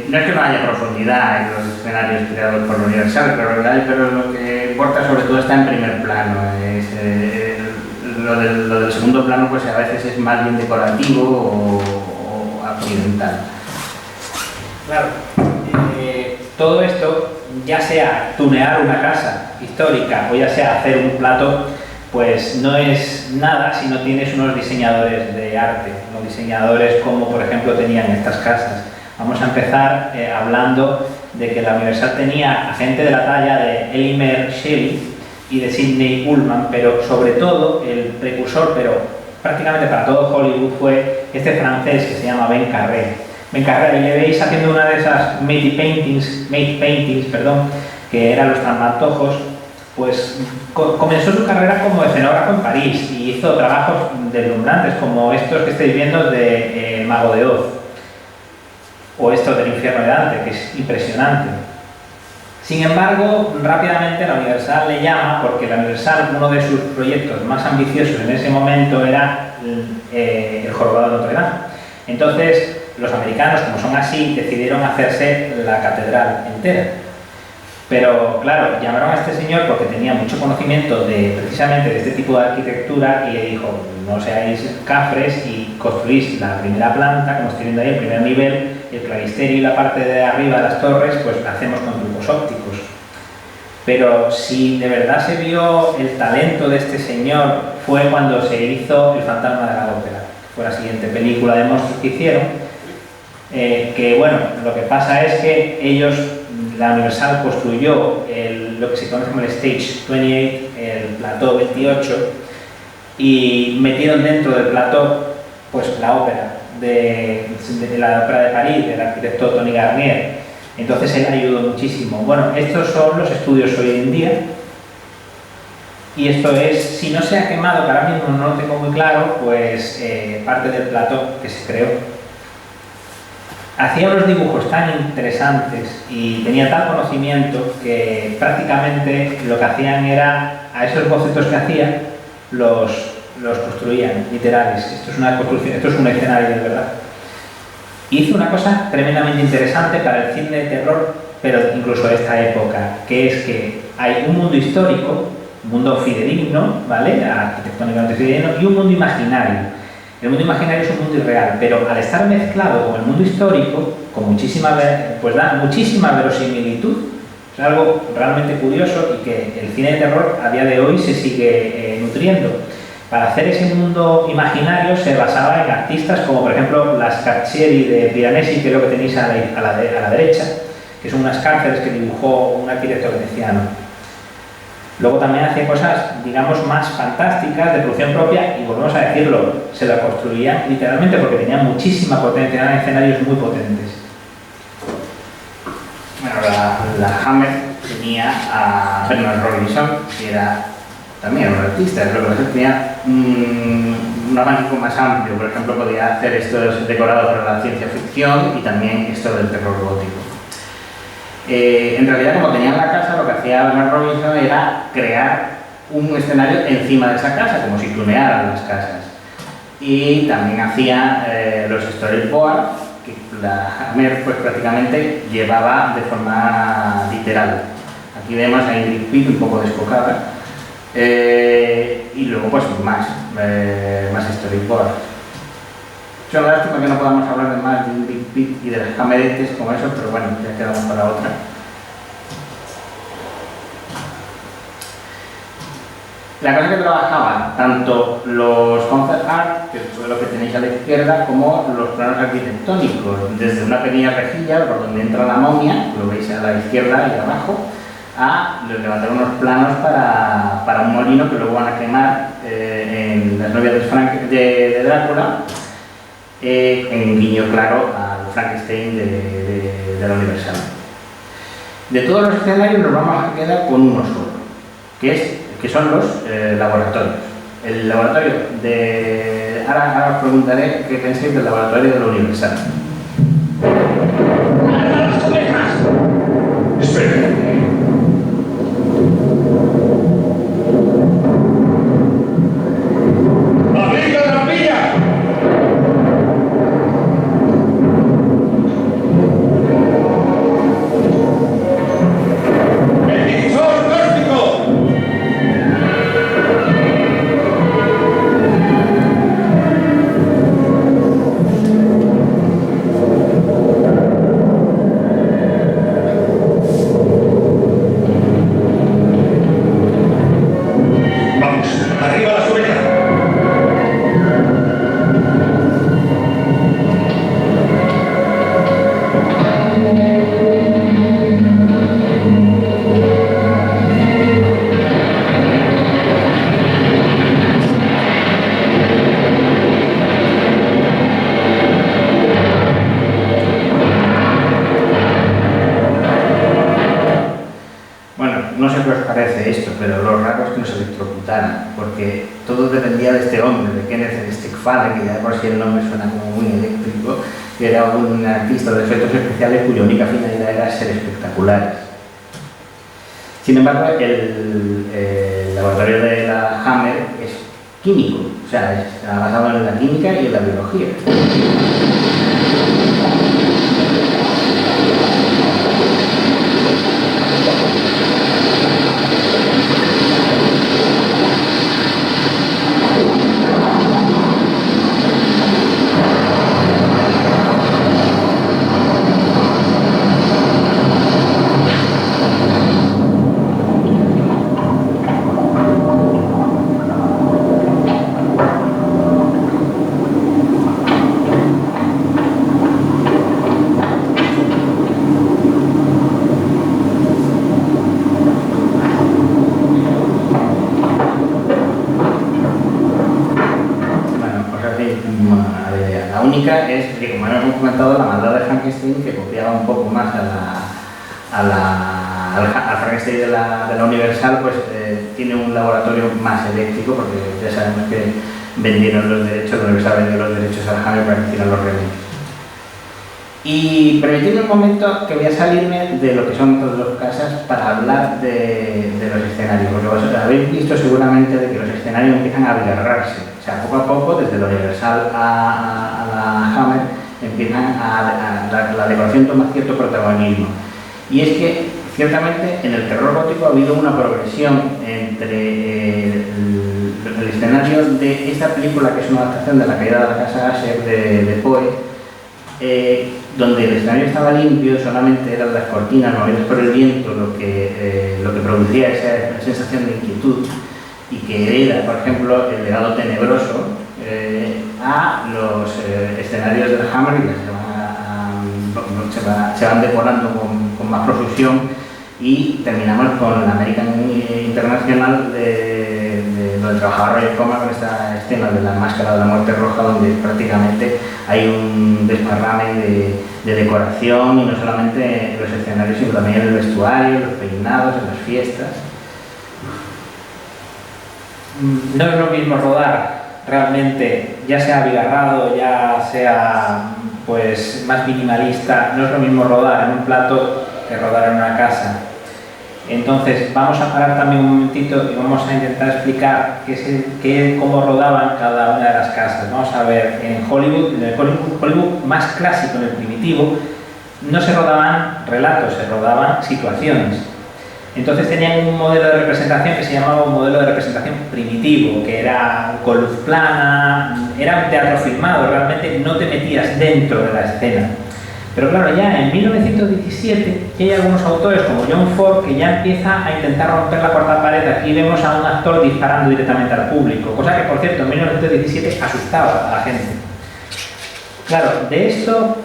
E: No es que no haya profundidad en los escenarios creados por la Universal, pero lo que importa sobre todo está en primer plano. Lo del segundo plano pues a veces es más bien decorativo o accidental.
B: Claro, todo esto, ya sea tunear una casa histórica o ya sea hacer un plató, pues no es nada si no tienes unos diseñadores de arte, unos diseñadores como por ejemplo tenían estas casas. Vamos a empezar hablando de que la Universal tenía a gente de la talla de Elmer Shelley y de Sidney Ullman, pero sobre todo el precursor, pero prácticamente para todo Hollywood, fue este francés que se llama Ben Carré. Ben Carré, y le veis haciendo una de esas made paintings, que eran los trampantojos. Pues comenzó su carrera como escenógrafo en París y hizo trabajos deslumbrantes como estos que estáis viendo de El Mago de Oz o esto del Infierno de Dante, que es impresionante. Sin embargo, rápidamente la Universal le llama porque la Universal, uno de sus proyectos más ambiciosos en ese momento era el Jorobado de Notre Dame. Entonces, los americanos, como son así, decidieron hacerse la catedral entera. Pero claro, llamaron a este señor porque tenía mucho conocimiento precisamente de este tipo de arquitectura y le dijo: no seáis cafres y construís la primera planta, como estoy viendo ahí, el primer nivel, el claristerio y la parte de arriba de las torres, pues la hacemos con tubos ópticos. Pero si de verdad se vio el talento de este señor fue cuando se hizo El Fantasma de la Ópera, que fue la siguiente película de monstruos que hicieron, que bueno, lo que pasa es que ellos, la Universal construyó lo que se conoce como el Stage 28, el plató 28, y metieron dentro del plató pues la ópera de la ópera de París, del arquitecto Tony Garnier. Entonces él ayudó muchísimo. Bueno, estos son los estudios hoy en día, y esto es, si no se ha quemado, que ahora mismo no lo tengo muy claro, pues parte del plató que se creó. Hacía unos dibujos tan interesantes y tenía tal conocimiento que prácticamente lo que hacían era, a esos bocetos que hacía, los construían, literales. Esto es una construcción, esto es un escenario de verdad. Hizo una cosa tremendamente interesante para el cine de terror, pero incluso de esta época, que es que hay un mundo histórico, un mundo fidedigno, ¿vale?, arquitectónicamente fidedigno, y un mundo imaginario. El mundo imaginario es un mundo irreal, pero al estar mezclado con el mundo histórico, pues da muchísima verosimilitud. Es algo realmente curioso y que el cine de terror a día de hoy se sigue nutriendo. Para hacer ese mundo imaginario se basaba en artistas como por ejemplo las Cartieri de Piranesi, que es lo que tenéis a la derecha, que son unas cárceles que dibujó un arquitecto veneciano. Luego también hacía cosas, digamos, más fantásticas, de producción propia, y volvemos a decirlo, se la construían literalmente porque tenían muchísima potencia, eran escenarios muy potentes. Bueno, la Hammer tenía a Bernard Robinson, que era también un artista, pero que tenía un abanico más amplio. Por ejemplo, podía hacer estos decorados para la ciencia ficción y también esto del terror gótico. En realidad, como tenían la casa, lo que hacía Bernard Robinson era crear un escenario encima de esa casa, como si tunearan las casas. Y también hacía los storyboards, que la Hammer pues, prácticamente llevaba de forma literal. Aquí vemos a Ingrid Pitt un poco descocada, y luego pues más storyboards. Es una lástima que no podamos hablar de más de Ingrid Pitt y de las Hammerettes como eso, pero bueno, ya quedamos para otra. La cosa que trabajaban tanto los concept art, que es lo que tenéis a la izquierda, como los planos arquitectónicos, desde una pequeña rejilla por donde entra la momia, lo veis a la izquierda y abajo, a levantar unos planos para un molino que luego van a quemar en Las novias de Drácula, en guiño claro al Frankenstein de la Universal. De todos los escenarios nos vamos a quedar con uno solo, que son los laboratorios. El laboratorio de... Ahora os preguntaré qué pensáis del laboratorio de la Universal.
F: Espera.
E: pero lo raro es que nos electrocutaran, porque todo dependía de este hombre, de Kenneth Stickfaden, que ya de por sí el nombre suena como muy eléctrico, que era un artista de efectos especiales cuya única finalidad era ser espectaculares. Sin embargo, el laboratorio de la Hammer es químico, o sea, está basado en la química y en la biología. Es que, como hemos comentado, la maldad de Frankenstein, que copiaba un poco más al Frankenstein de la Universal, pues tiene un laboratorio más eléctrico, porque ya sabemos que vendieron los derechos, la Universal vendió los derechos al Hammer para que hicieran los remakes. Y permitidme un momento que voy a salirme de lo que son todas las casas para hablar de los escenarios, porque vosotros habéis visto seguramente de que los escenarios empiezan a abigarrarse. O sea, poco a poco, desde la Universal a la Hammer, empiezan la decoración toma cierto protagonismo. Y es que, ciertamente, en el terror gótico ha habido una progresión entre el escenario de esta película, que es una adaptación de La caída de la casa Asher de Poe, donde el escenario estaba limpio, solamente eran las cortinas movidas por el viento lo que producía esa sensación de inquietud, y que era, por ejemplo, el legado tenebroso a los escenarios del Hammer, y se van decorando con más profusión, y terminamos con la American Internacional donde trabajaba Roger Corman con esta escena de la máscara de la muerte roja, donde prácticamente hay un desparrame de decoración, y no solamente en los escenarios, sino también en el vestuario, en los peinados, en las fiestas.
B: No es lo mismo rodar realmente, ya sea abigarrado, ya sea pues más minimalista, no es lo mismo rodar en un plato que rodar en una casa. Entonces vamos a parar también un momentito y vamos a intentar explicar cómo rodaban cada una de las casas. Vamos a ver, en el Hollywood más clásico, en el primitivo, no se rodaban relatos, se rodaban situaciones. Entonces tenían un modelo de representación que se llamaba un modelo de representación primitivo, que era con luz plana, era un teatro filmado, realmente no te metías dentro de la escena. Pero claro, ya en 1917 ya hay algunos autores como John Ford que ya empieza a intentar romper la cuarta pared. Aquí vemos a un actor disparando directamente al público, cosa que, por cierto, en 1917 asustaba a la gente. Claro, de esto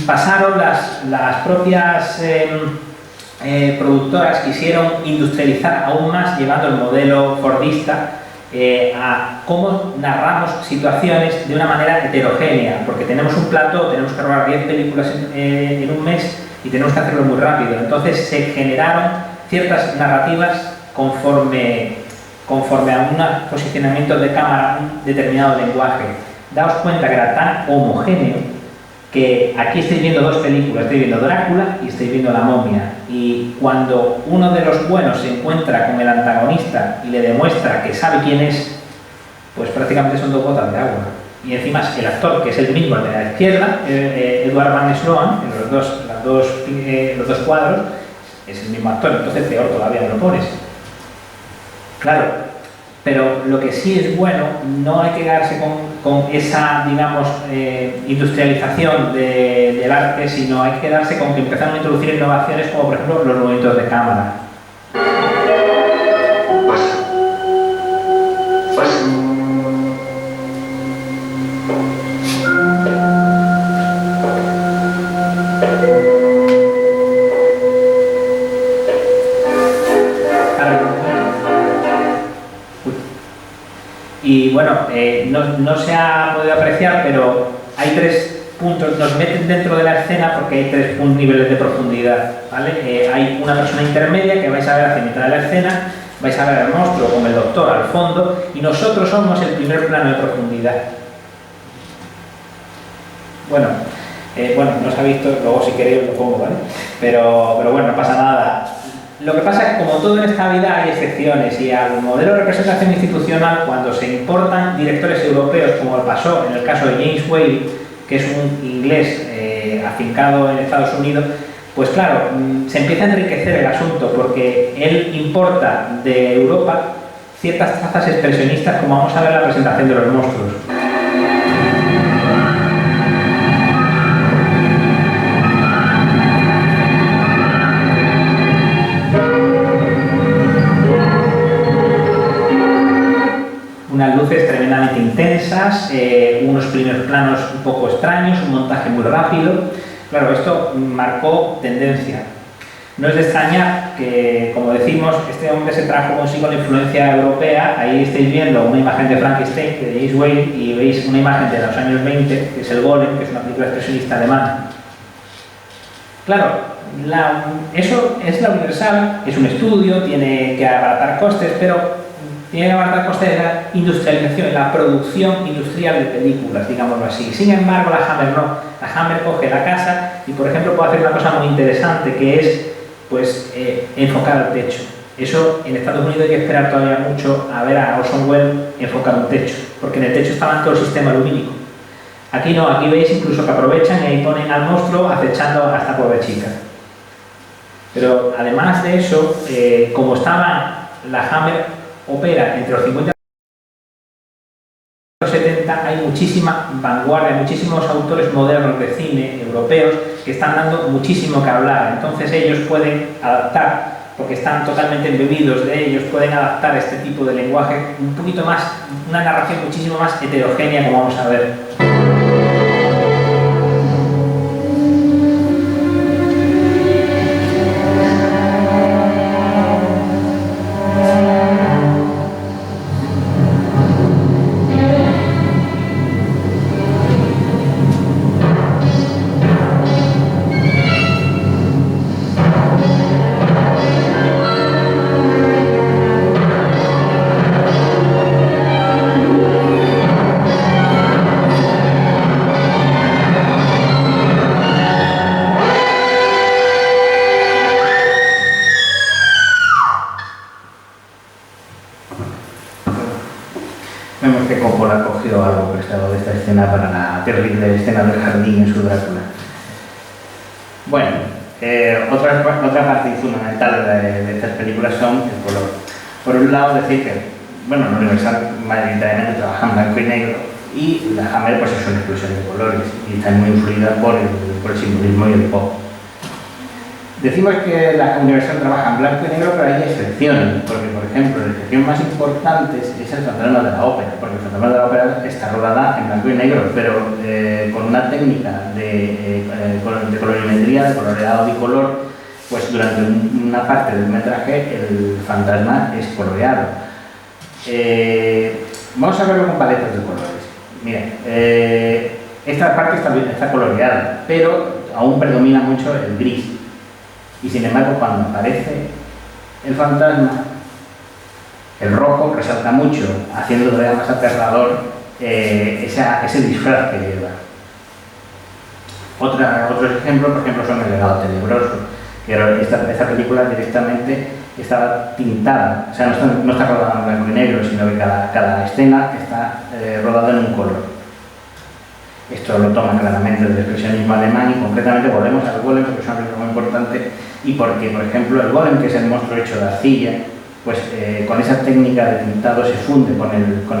B: pasaron las propias productoras, quisieron industrializar aún más, llevando el modelo fordista a cómo narramos situaciones de una manera heterogénea, porque tenemos un plató, tenemos que rodar 10 películas en un mes y tenemos que hacerlo muy rápido. Entonces se generaron ciertas narrativas conforme a un posicionamiento de cámara, un determinado lenguaje. Daos cuenta que era tan homogéneo que aquí estáis viendo dos películas, estáis viendo Drácula y estáis viendo La momia, y cuando uno de los buenos se encuentra con el antagonista y le demuestra que sabe quién es, pues prácticamente son dos gotas de agua. Y encima el actor, que es el mismo de la izquierda, Edward Van Sloan, en los dos cuadros, es el mismo actor, entonces peor todavía me lo pones. Claro, pero lo que sí es bueno, no hay que quedarse con esa, digamos, industrialización del arte, sino hay que quedarse con que empezaron a introducir innovaciones como, por ejemplo, los movimientos de cámara. Y bueno, no se ha podido apreciar, pero hay tres puntos, nos meten dentro de la escena porque hay tres niveles de profundidad, ¿vale? Hay una persona intermedia que vais a ver hacia mitad de la escena, vais a ver al monstruo con el doctor al fondo y nosotros somos el primer plano de profundidad. Bueno, no se ha visto, luego si queréis lo pongo, ¿vale? Pero bueno, no pasa nada. Lo que pasa es que como todo en esta vida hay excepciones y al modelo de representación institucional, cuando se importan directores europeos, como pasó en el caso de James Whale, que es un inglés afincado en Estados Unidos, pues claro, se empieza a enriquecer el asunto porque él importa de Europa ciertas trazas expresionistas, como vamos a ver en la presentación de los monstruos. Unas luces tremendamente intensas, unos primeros planos un poco extraños, un montaje muy rápido. Claro, esto marcó tendencia. No es de extrañar que, como decimos, este hombre se trajo consigo la influencia europea. Ahí estáis viendo una imagen de Frankenstein, de James Whale, y veis una imagen de los años 20, que es El Golem, que es una película expresionista alemana. Claro, eso es la Universal, es un estudio, tiene que abaratar costes, pero tiene que abaratar costes de la industrialización, la producción industrial de películas, digámoslo así. Sin embargo, la Hammer no. La Hammer coge la casa y, por ejemplo, puede hacer una cosa muy interesante, que es pues, enfocar al techo. Eso en Estados Unidos hay que esperar todavía mucho a ver a Orson Welles enfocar un techo, porque en el techo estaba todo el sistema lumínico. Aquí no, aquí veis incluso que aprovechan y ahí ponen al monstruo acechando a esta pobre chica. Pero además de eso, como estaba la Hammer opera entre los 50 y los 70, hay muchísima vanguardia, muchísimos autores modernos de cine europeos que están dando muchísimo que hablar. Entonces ellos pueden adaptar, porque están totalmente embebidos de ellos, pueden adaptar este tipo de lenguaje un poquito más, una narración muchísimo más heterogénea, como vamos a ver. Vemos que Coppola ha cogido algo prestado de esta escena para la terrible escena del jardín en su Drácula. Bueno, otra parte fundamental de estas películas son el color. Por un lado, decir que, bueno, la Universal mayoritariamente trabaja en blanco y negro y la Hammer pues es una explosión de colores y está muy influida por el simbolismo y el pop. Decimos que la Universal trabaja en blanco y negro, pero hay excepciones, porque, por ejemplo, la excepción más importante es el Fantasma de la Ópera, porque el Fantasma de la Ópera está rodada en blanco y negro, pero con una técnica de colorimetría, de coloreado bicolor, pues durante una parte del metraje el fantasma es coloreado. Vamos a verlo con paletas de colores. Miren, esta parte está coloreada, pero aún predomina mucho el gris. Y sin embargo, cuando aparece el fantasma, el rojo resalta mucho, haciendo todavía más aterrador ese disfraz que lleva. Otros ejemplos, por ejemplo, son El legado tenebroso, que esta película directamente estaba tintada, o sea, no está rodada en blanco y negro, sino que cada escena está rodada en un color. Esto lo toma claramente del expresionismo alemán y concretamente volvemos al Golem, porque es una película muy importante y porque, por ejemplo, el Golem, que es el monstruo hecho de arcilla, pues con esa técnica de tintado se funde con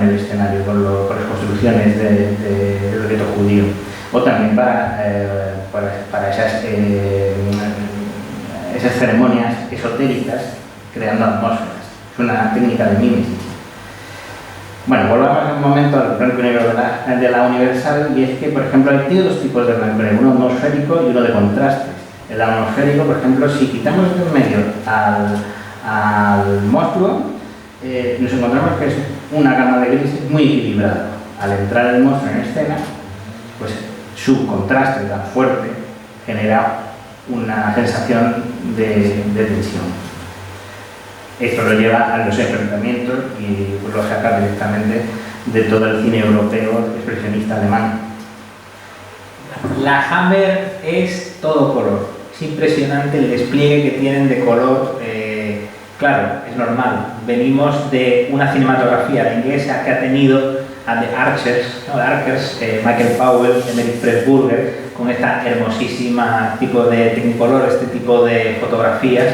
B: el escenario, con las construcciones del gueto judío. O también para esas ceremonias esotéricas creando atmósferas. Es una técnica de mímesis. Bueno, volvamos un momento al blanco y negro de la Universal, y es que, por ejemplo, hay dos tipos de blanco y negro, uno atmosférico y uno de contrastes. El atmosférico, por ejemplo, si quitamos de en medio al monstruo, nos encontramos que es una gama de grises muy equilibrada. Al entrar el monstruo en escena, pues su contraste tan fuerte genera una sensación de tensión.
E: Esto lo lleva a los enfrentamientos y pues, lo saca directamente de todo el cine europeo expresionista alemán.
B: La Hammer es todo color. Es impresionante el despliegue que tienen de color. Claro, es normal. Venimos de una cinematografía la inglesa que ha tenido a The Archers, ¿no? Michael Powell, Emmerich Pressburger, con esta hermosísima tipo de Technicolor, este tipo de fotografías.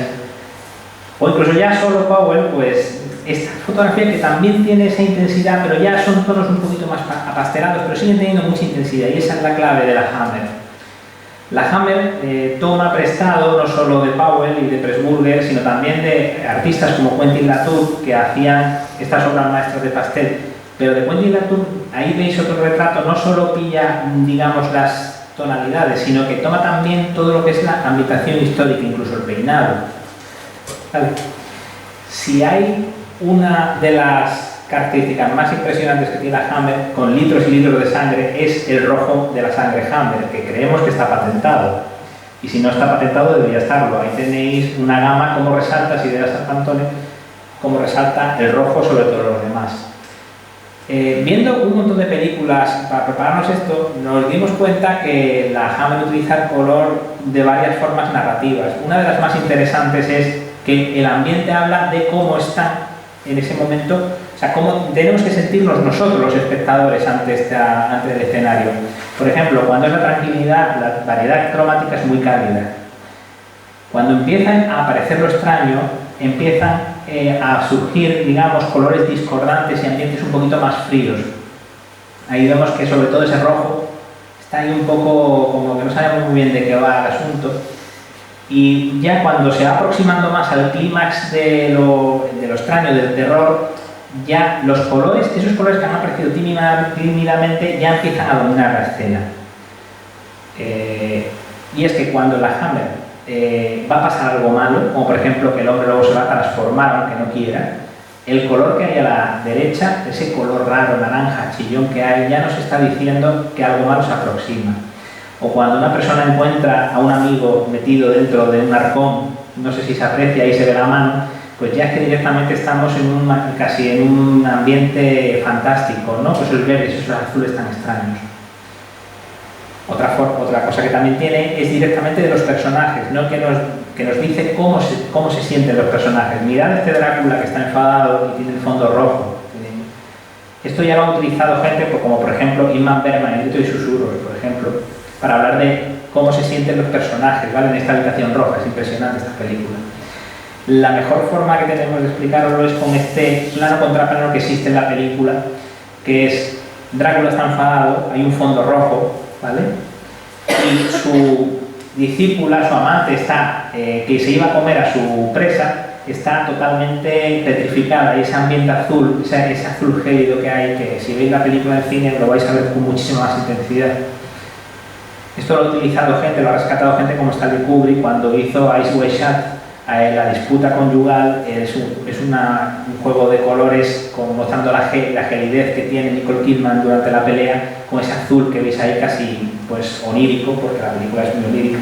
B: O incluso ya solo Powell, pues esta fotografía que también tiene esa intensidad, pero ya son tonos un poquito más apastelados, pero siguen teniendo mucha intensidad, y esa es la clave de la Hammer. La Hammer toma prestado no solo de Powell y de Pressburger, sino también de artistas como Quentin Latour, que hacían estas obras maestras de pastel. Pero de Quentin Latour, ahí veis otro retrato, no solo pilla, digamos, las tonalidades, sino que toma también todo lo que es la ambientación histórica, incluso el peinado. ¿Vale? Si hay una de las características más impresionantes que tiene la Hammer, con litros y litros de sangre, es el rojo de la sangre Hammer, que creemos que está patentado. Y si no está patentado, debería estarlo. Ahí tenéis una gama, como resalta, si veas a Pantone, como resalta el rojo sobre todos los demás. Viendo un montón de películas para prepararnos esto, nos dimos cuenta que la Hammer utiliza el color de varias formas narrativas. Una de las más interesantes es que el ambiente habla de cómo está en ese momento, o sea, cómo tenemos que sentirnos nosotros, los espectadores, ante el escenario. Por ejemplo, cuando es la tranquilidad, la variedad cromática es muy cálida. Cuando empiezan a aparecer lo extraño, empiezan a surgir, digamos, colores discordantes y ambientes un poquito más fríos. Ahí vemos que sobre todo ese rojo está ahí un poco como que no sabemos muy bien de qué va el asunto. Y ya cuando se va aproximando más al clímax de lo extraño, del terror, ya los colores, esos colores que han aparecido tímidamente, ya empiezan a dominar la escena. Y es que cuando la Hammer va a pasar algo malo, como por ejemplo que el hombre luego se va a transformar aunque no quiera, el color que hay a la derecha, ese color raro, naranja, chillón que hay, ya nos está diciendo que algo malo se aproxima. O cuando una persona encuentra a un amigo metido dentro de un arcón, no sé si se aprecia, ahí se ve la mano, pues ya es que directamente estamos casi en un ambiente fantástico, ¿no? Pues esos verdes, esos azules tan extraños. Otra cosa que también tiene es directamente de los personajes, ¿no? que nos dice cómo se sienten los personajes. Mirad este Drácula que está enfadado y tiene el fondo rojo. Esto ya lo ha utilizado gente como por ejemplo Ingmar Bergman en Grito y Susurros, por ejemplo, para hablar de cómo se sienten los personajes, ¿vale? En esta habitación roja. Es impresionante esta película. La mejor forma que tenemos de explicarlo es con este plano contra plano que existe en la película, que es Drácula está enfadado, hay un fondo rojo, ¿vale? Y su discípula, su amante, que se iba a comer a su presa, está totalmente petrificada, y ese ambiente azul, ese azul gélido que hay, que si veis la película en cine lo vais a ver con muchísima más intensidad. Esto lo ha utilizado gente, lo ha rescatado gente como Stanley Kubrick cuando hizo Eyes Wide Shut. La disputa conyugal es un juego de colores mostrando la gelidez que tiene Nicole Kidman durante la pelea, con ese azul que veis ahí casi pues onírico, porque la película es muy onírica.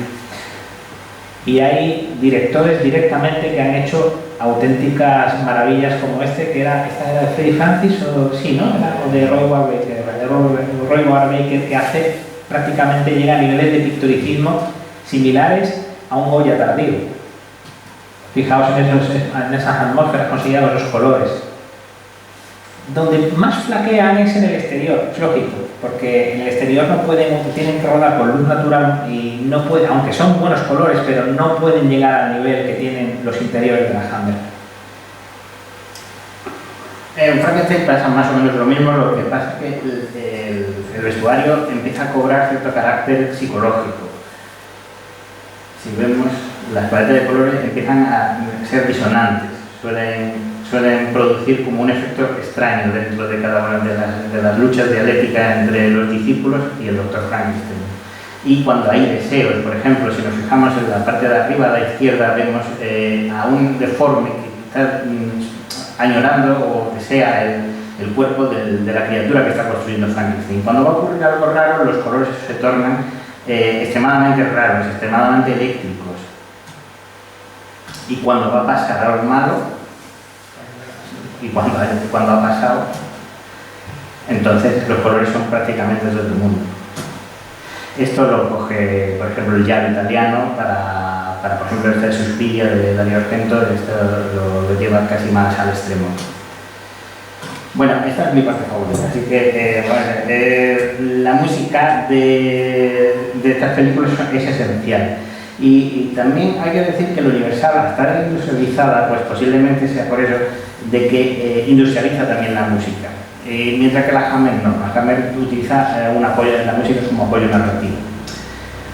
B: Y hay directores directamente que han hecho auténticas maravillas como esta era de Freddie Francis, o sí, ¿no? O de Roy Warbaker, que prácticamente llega a niveles de pictoricismo similares a un Goya tardío. Fijaos en esas atmósferas conseguidas los colores. Donde más flaquean es en el exterior, es lógico, porque en el exterior tienen que rodar con luz natural y no pueden, aunque son buenos colores, pero no pueden llegar al nivel que tienen los interiores de la Hammer.
E: En Frankenstein pasa más o menos lo mismo, lo que pasa es que el vestuario empieza a cobrar cierto carácter psicológico. Si vemos, las paletas de colores empiezan a ser disonantes, suelen producir como un efecto extraño dentro de cada una de las luchas dialécticas entre los discípulos y el Dr. Frankenstein. Y cuando hay deseos, por ejemplo, si nos fijamos en la parte de arriba a la izquierda, vemos a un deforme que está añorando o desea el cuerpo de la criatura que está construyendo Frankenstein. Cuando va a ocurrir algo raro, los colores se tornan extremadamente raros, extremadamente eléctricos. Y cuando va a pasar algo malo, y cuando ha pasado, entonces los colores son prácticamente de otro mundo. Esto lo coge, por ejemplo, el giallo italiano para por ejemplo, este Suspiria de Dario Argento, esto lo lleva casi más al extremo. Bueno, esta es mi parte favorita, así que la música de estas películas es esencial. Y también hay que decir que la Universal, al estar industrializada, pues posiblemente sea por eso de que industrializa también la música. Mientras que la Hammer no, la Hammer utiliza un apoyo de la música como apoyo narrativo.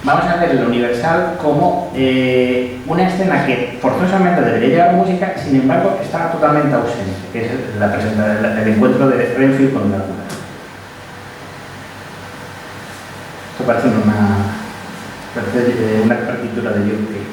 E: Vamos a ver la Universal como una escena que forzosamente debería llevar música, sin embargo está totalmente ausente, que es el encuentro de Renfield con Drácula. Esto parece una partitura de John Cage.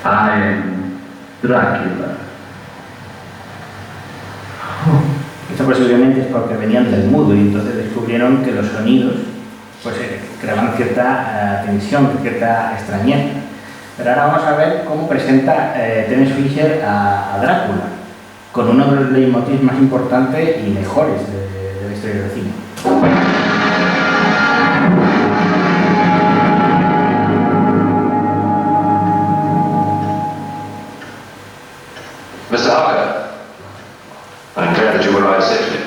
H: I am Drácula.
E: Esto posiblemente es porque venían del mudo y entonces descubrieron que los sonidos pues, creaban cierta tensión, cierta extrañeza. Pero ahora vamos a ver cómo presenta Terence Fisher a Drácula, con uno de los leitmotivs más importantes y mejores de la historia del cine.
F: Mr. Harker, I'm glad that you arrived safely.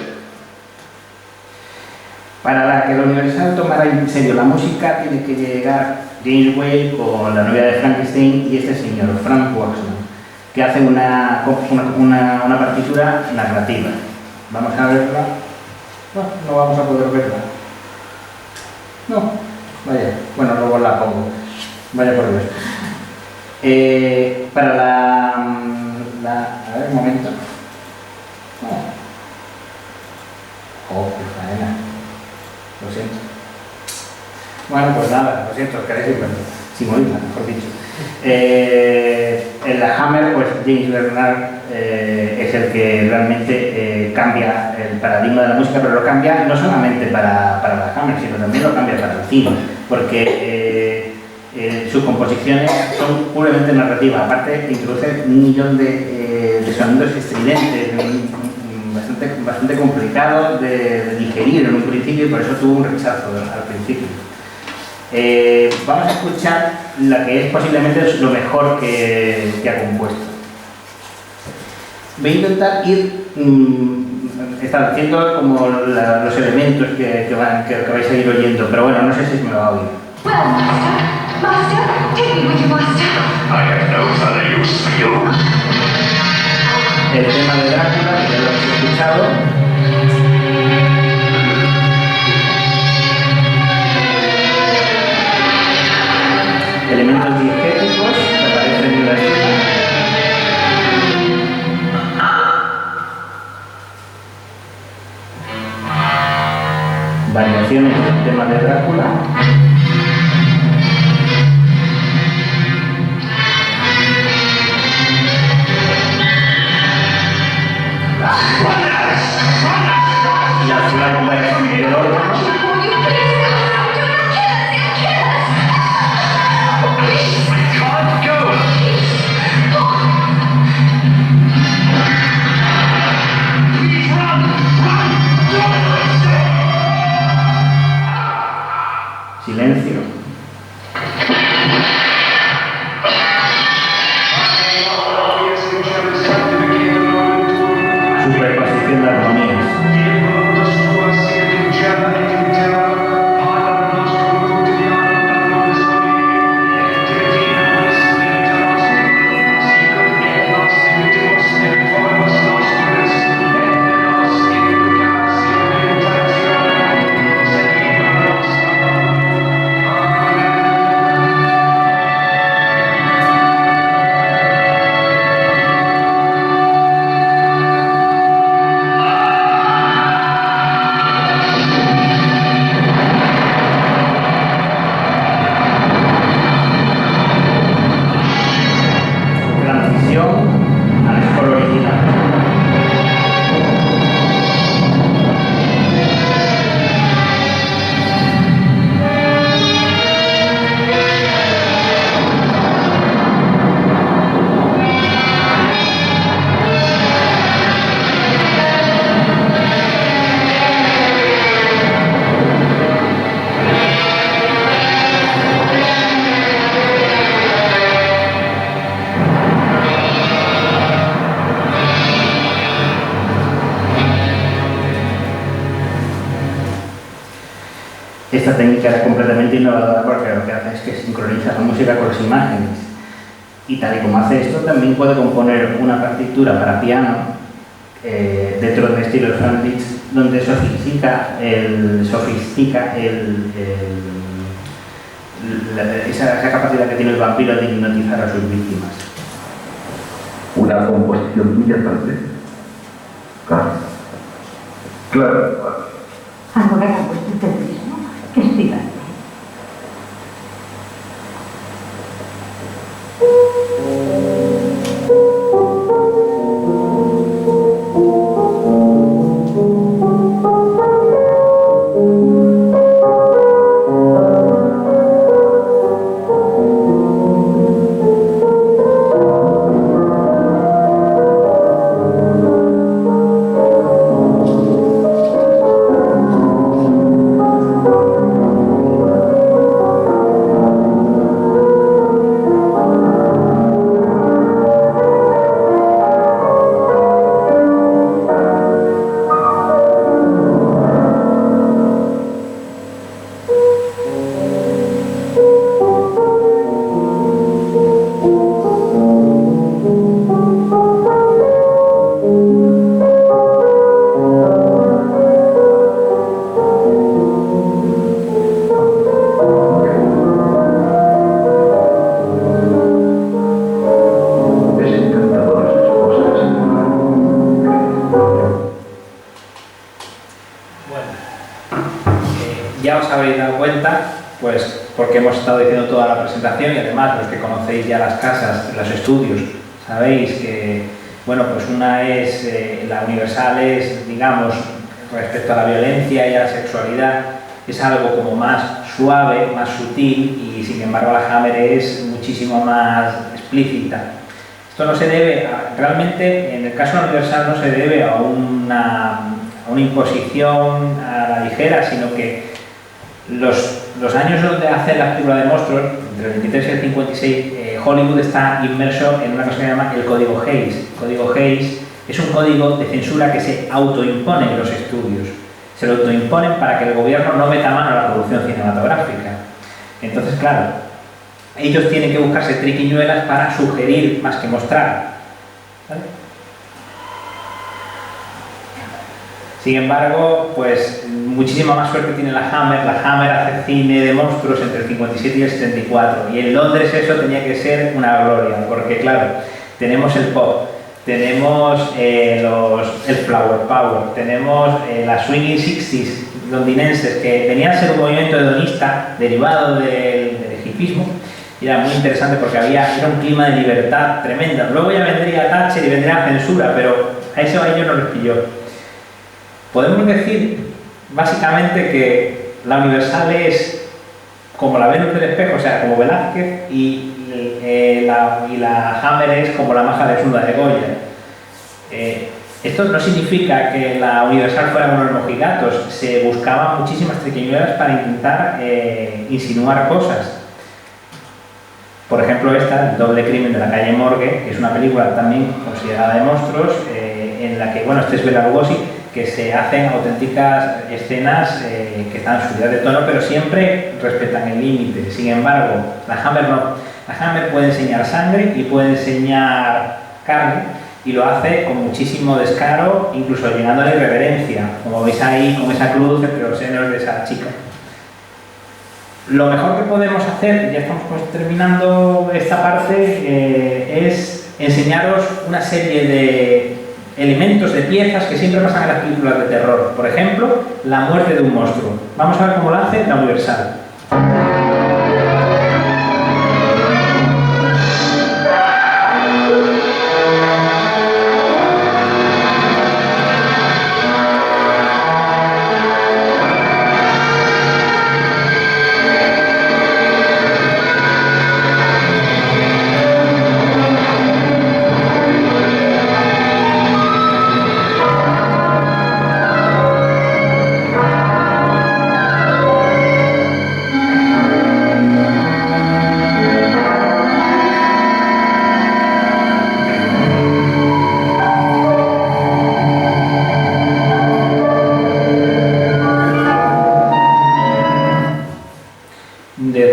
E: Para que la Universal tomara en serio la música, tiene que llegar James Whale con La novia de Frankenstein y este señor, Frank Waxman, que hace una partitura narrativa. Vamos a verla. No vamos a poder verla. No, vaya, bueno, luego la pongo. Vaya por Dios. Para a ver, un momento. Qué faena. Lo siento. Bueno, pues nada, lo siento, queréis sin oírla, mejor dicho. En la Hammer, pues James Bernard es el que realmente cambia el paradigma de la música, pero lo cambia no solamente para la Hammer, sino también lo cambia para el cine, porque sus composiciones son puramente narrativas, aparte introduce un millón de sonidos estridentes, bastante complicados de digerir en un principio y por eso tuvo un rechazo al principio. Vamos a escuchar la que es posiblemente lo mejor que ha compuesto. Voy a intentar ir estableciendo como los elementos que vais a ir oyendo, pero bueno, no sé si me va a oír.
I: Master, take me with you, Master.
F: I have no further use for you.
E: El tema de Drácula, que ya lo habéis escuchado. Elementos diegéticos que aparecen en la escena. Variaciones del tema de Drácula. La flauta del órgano. Silencio. Superposición. Esta técnica era completamente innovadora porque lo que hace es que sincroniza la música con las imágenes. Y tal y como hace esto, también puede componer una partitura para piano dentro del estilo de Franz Liszt, donde sofistica esa capacidad que tiene el vampiro de hipnotizar a sus víctimas.
H: Una composición muy aparte. Claro.
G: ¿Alguna composición del mismo? ¿Qué estilo?
B: Ya os habréis dado cuenta, pues porque hemos estado diciendo toda la presentación y además los que conocéis ya las casas, los estudios, sabéis que, bueno, pues una es, la Universal es, digamos, respecto a la violencia y a la sexualidad, es algo como más suave, más sutil y sin embargo la Hammer es muchísimo más explícita. Esto no se debe, realmente en el caso de la Universal no se debe a una imposición a la ligera, sino que los años donde hace la película de monstruos, entre el 23 y el 56, Hollywood está inmerso en una cosa que se llama el Código Hays. El Código Hays es un código de censura que se autoimponen los estudios. Se lo autoimponen para que el gobierno no meta mano a la producción cinematográfica. Entonces, claro, ellos tienen que buscarse triquiñuelas para sugerir más que mostrar. ¿Vale? Sin embargo, pues muchísima más suerte tiene la Hammer. La Hammer hace cine de monstruos entre el 57 y el 74. Y en Londres eso tenía que ser una gloria, porque claro, tenemos el pop, tenemos el flower power, tenemos las swinging 60s londinenses, que venían a ser un movimiento hedonista derivado del hipismo. Y era muy interesante porque era un clima de libertad tremenda. Luego ya vendría Thatcher y vendría la censura, pero a ellos no les pilló. Podemos decir, básicamente, que la Universal es como la Venus del espejo, o sea, como Velázquez, y la Hammer es como la maja desnuda de Goya. Esto no significa que la Universal fuera unos mojigatos, se buscaban muchísimas triquiñuelas para intentar insinuar cosas. Por ejemplo, esta, El doble crimen de la calle Morgue, que es una película también considerada de monstruos, en la que, bueno, este es Bela Lugosi, que se hacen auténticas escenas que están subidas de tono, pero siempre respetan el límite. Sin embargo, la Hammer no. La Hammer puede enseñar sangre y puede enseñar carne, y lo hace con muchísimo descaro, incluso llenándole reverencia, como veis ahí, con esa cruz entre los senos de esa chica. Lo mejor que podemos hacer, ya estamos pues terminando esta parte, es enseñaros una serie de elementos, de piezas que siempre pasan en las películas de terror. Por ejemplo, la muerte de un monstruo. Vamos a ver cómo lo hace la Universal.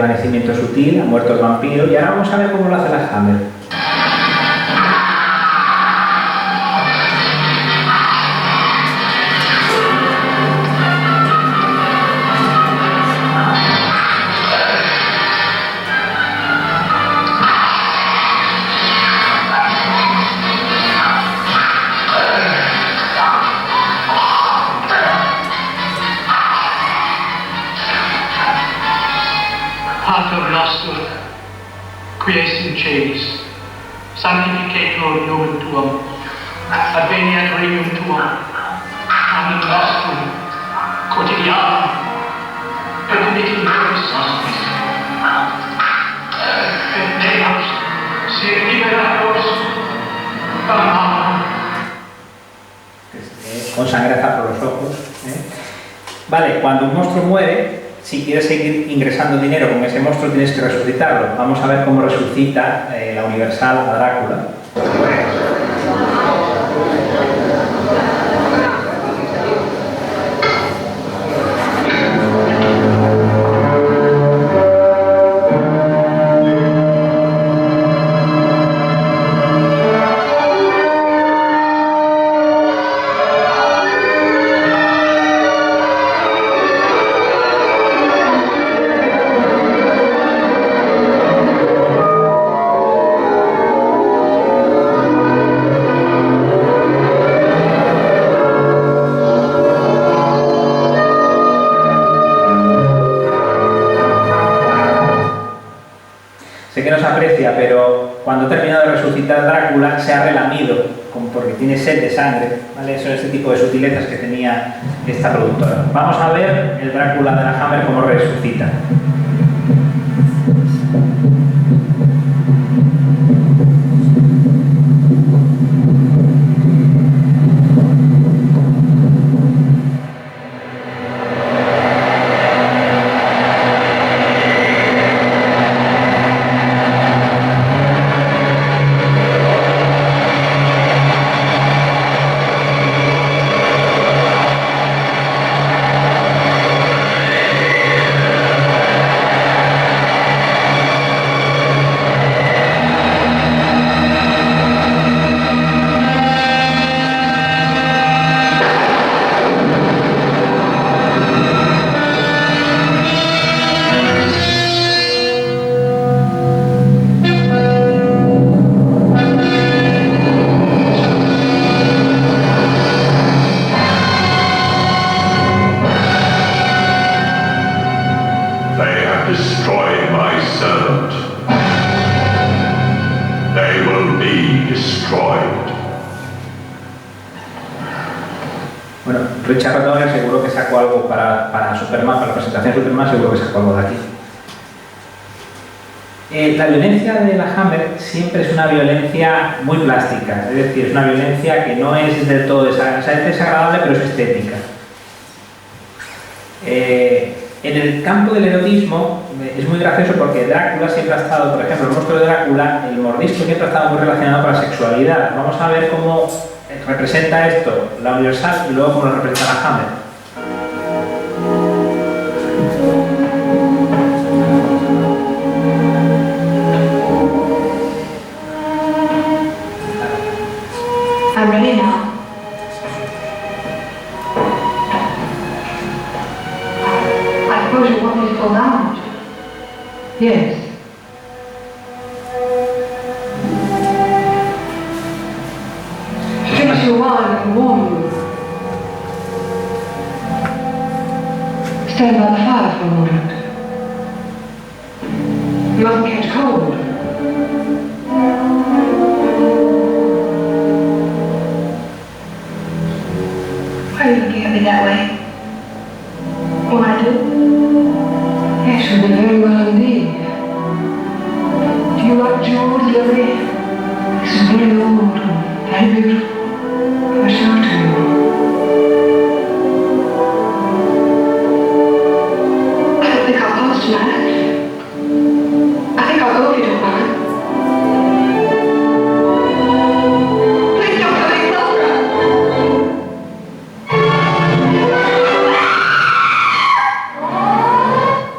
B: desvanecimiento sutil, ha muerto el vampiro, y ahora vamos a ver cómo lo hace la Hammer.
J: Pater Noster, qui es in celis, sanctificetur nomen tuum, adveniat regnum tuum, nomen nostrum, quotidianum, et dimitti nobis nostris, et ne nos sic liberatos per mano.
B: Con sangre por los ojos. Vale, cuando un monstruo muere, si quieres seguir ingresando dinero con ese monstruo tienes que resucitarlo. Vamos a ver cómo resucita la Universal a Drácula. Sé que no se aprecia, pero cuando ha terminado de resucitar Drácula se ha relamido, porque tiene sed de sangre, ¿vale? Son este tipo de sutilezas que tenía esta productora. Vamos a ver el Drácula de la Hammer cómo resucita. Bueno, Richard Donner seguro que sacó algo para Superman, para la presentación de Superman, seguro que sacó algo de aquí. La violencia de la Hammer siempre es una violencia muy plástica, es decir, es una violencia que no es del todo desagradable, pero es estética. En el campo del erotismo es muy gracioso porque Drácula siempre ha estado, por ejemplo, el monstruo de Drácula, el mordisco siempre ha estado muy relacionado con la sexualidad. Vamos a ver cómo representa esto la Universal y luego cómo lo representa la Hammer.
I: I'm ready now. I suppose you want me to fall down? Yes. Fix your wine and warm you. Stand by the fire for a moment. You mustn't catch cold. Why are you looking at me that way? When I do? Yes, you'll be very well indeed. Do you like jewels, Lily? This is very old and very beautiful. I'll show it to you. I don't think I'll pose tonight. I think I'll go if you don't mind. Please don't come any closer.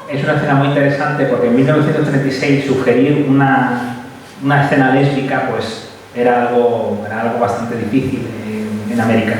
B: Es una escena muy interesante interesante porque en 1936 sugerir una escena lésbica pues era algo bastante difícil en América.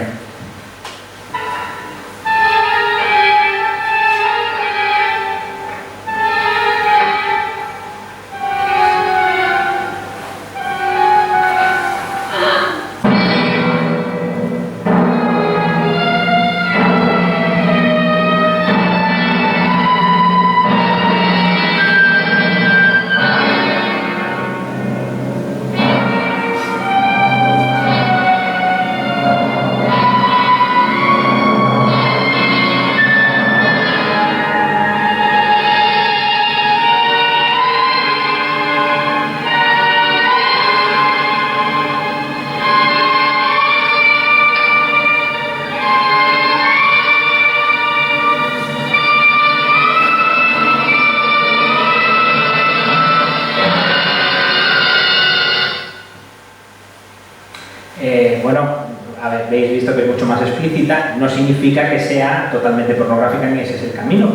B: Habéis visto que es mucho más explícita, no significa que sea totalmente pornográfica ni ese es el camino,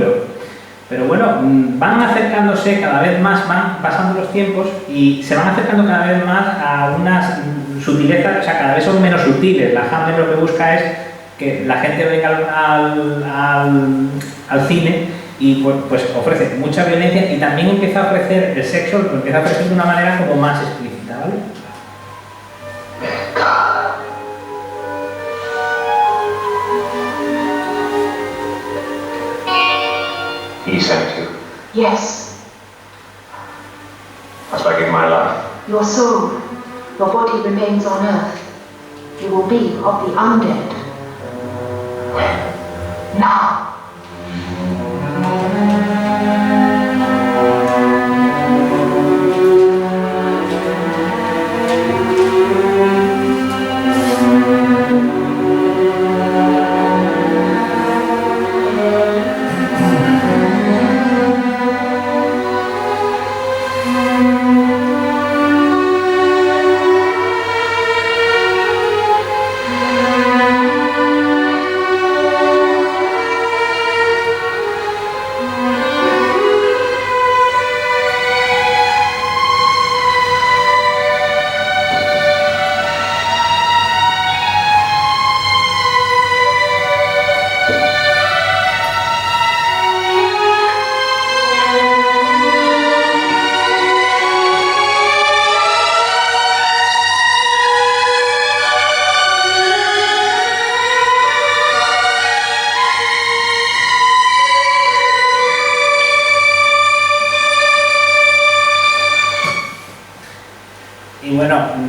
B: pero bueno, van acercándose cada vez más, van pasando los tiempos y se van acercando cada vez más a unas sutilezas, o sea, cada vez son menos sutiles. La Hammer lo que busca es que la gente venga al cine y pues ofrece mucha violencia y también empieza a ofrecer el sexo, lo empieza a ofrecer de una manera como más explícita, ¿vale?
K: He sent you.
I: Yes.
K: Must I give my life?
I: Your soul, your body remains on earth. You will be of the undead.
K: When?
I: Now.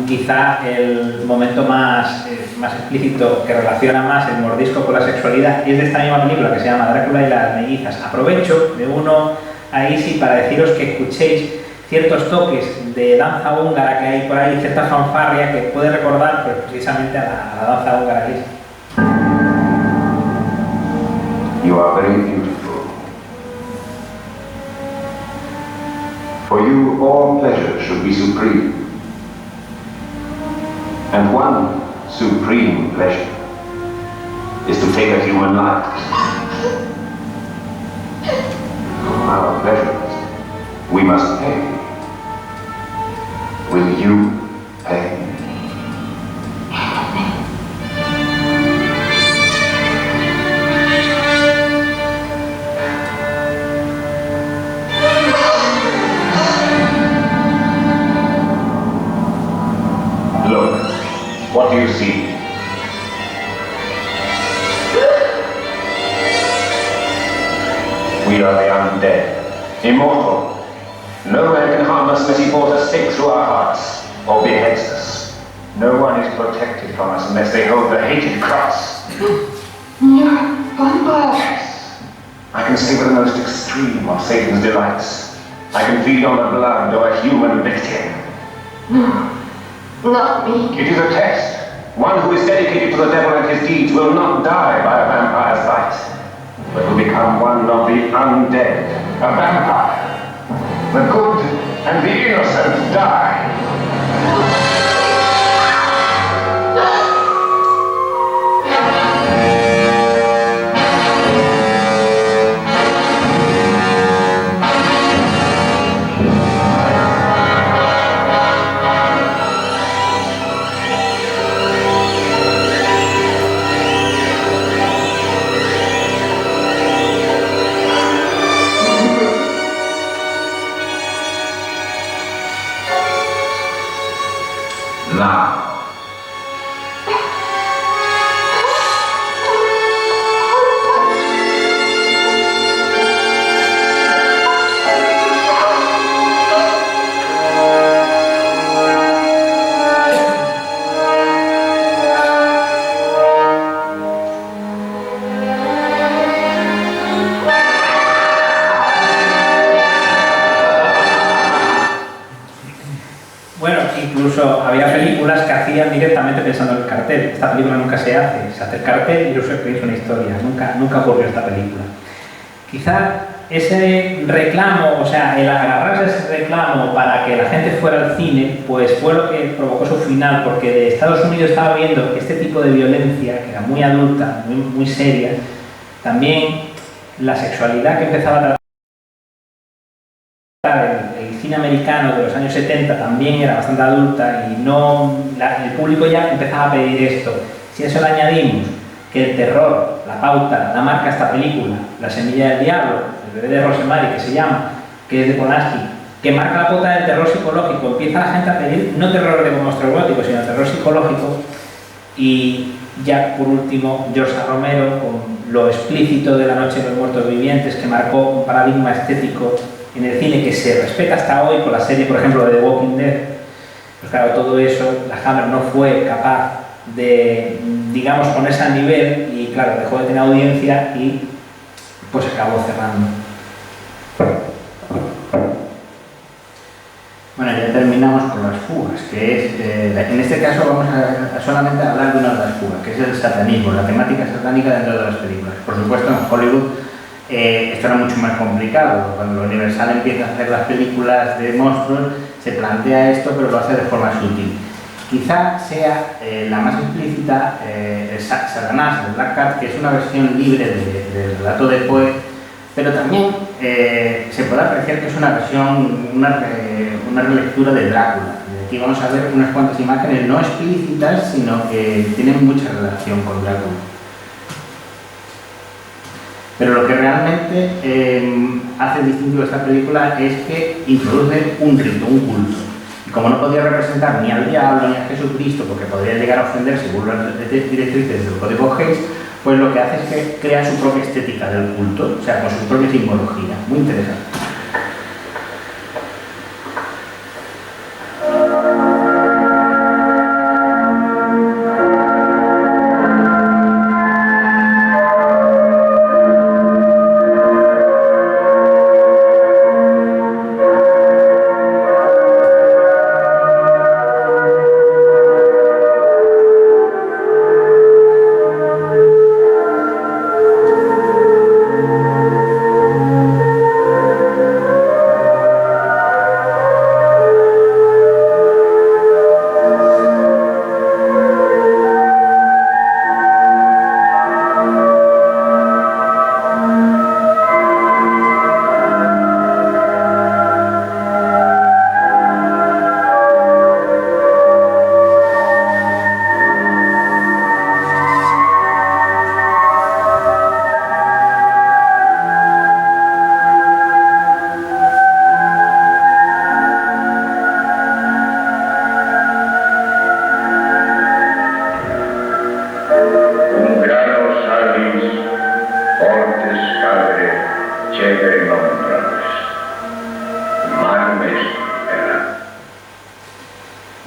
B: Quizá el momento más explícito que relaciona más el mordisco con la sexualidad es de esta misma película que se llama Drácula y las mellizas. Aprovecho de uno ahí sí para deciros que escuchéis ciertos toques de danza húngara que hay por ahí, cierta fanfarria que puede recordar pues, precisamente a la danza húngara gris.
K: You are very beautiful. For you, all pleasure should be supreme. And one supreme pleasure is to take a human life. For our pleasures, we must pay. Will you pay? Look. What do you see? We are the undead, immortal. No man can harm us unless he bores a stake through our hearts or beheads us. No one is protected from us unless they hold the hated cross. I can savor the most extreme of Satan's delights. I can feed on the blood of a human victim.
I: No. Not me.
K: It is a test. One who is dedicated to the devil and his deeds will not die by a vampire's bite, but will become one of the undead, a vampire. The good and the innocent die.
B: incluso había películas que hacían directamente pensando en el cartel. Esta película nunca se hace el cartel y luego se escribe una historia. Nunca ocurrió esta película. Quizá ese reclamo, o sea, el agarrarse a ese reclamo para que la gente fuera al cine, pues fue lo que provocó su final, porque de Estados Unidos estaba viendo que este tipo de violencia, que era muy adulta, muy seria, también la sexualidad que empezaba a tratar el cine americano de los años 70 también era bastante adulta y el público ya empezaba a pedir esto. Si a eso le añadimos que el terror, la pauta, la marca esta película, La semilla del diablo, El bebé de Rosemary, que se llama, que es de Polanski, que marca la pauta del terror psicológico, empieza la gente a pedir no terror de monstruo gótico, sino terror psicológico. Y ya por último, George Romero, con lo explícito de La noche de los muertos vivientes, que marcó un paradigma estético en el cine que se respeta hasta hoy con la serie, por ejemplo, de The Walking Dead. Pues claro, todo eso, la Hammer no fue capaz de, digamos, ponerse al nivel y claro, dejó de tener audiencia y pues acabó cerrando. Bueno, ya terminamos con las fugas, que es, en este caso vamos a solamente hablar de una de las fugas, que es el satanismo, la temática satánica dentro de las películas. Por supuesto, en Hollywood esto era mucho más complicado. Cuando Universal empieza a hacer las películas de monstruos, se plantea esto, pero lo hace de forma sutil. Quizá sea la más explícita Satanás, el Black Cat, que es una versión libre del relato de Poe, pero también se puede apreciar que es una versión, una relectura de Drácula. Aquí vamos a ver unas cuantas imágenes no explícitas, sino que tienen mucha relación con Drácula. Pero lo que realmente hace distintivo esta película es que introduce un rito, un culto. Y como no podía representar ni al diablo ni a Jesucristo, porque podría llegar a ofender según las directrices del código Hays, pues lo que hace es que crea su propia estética del culto, o sea, con su propia simbología. Muy interesante.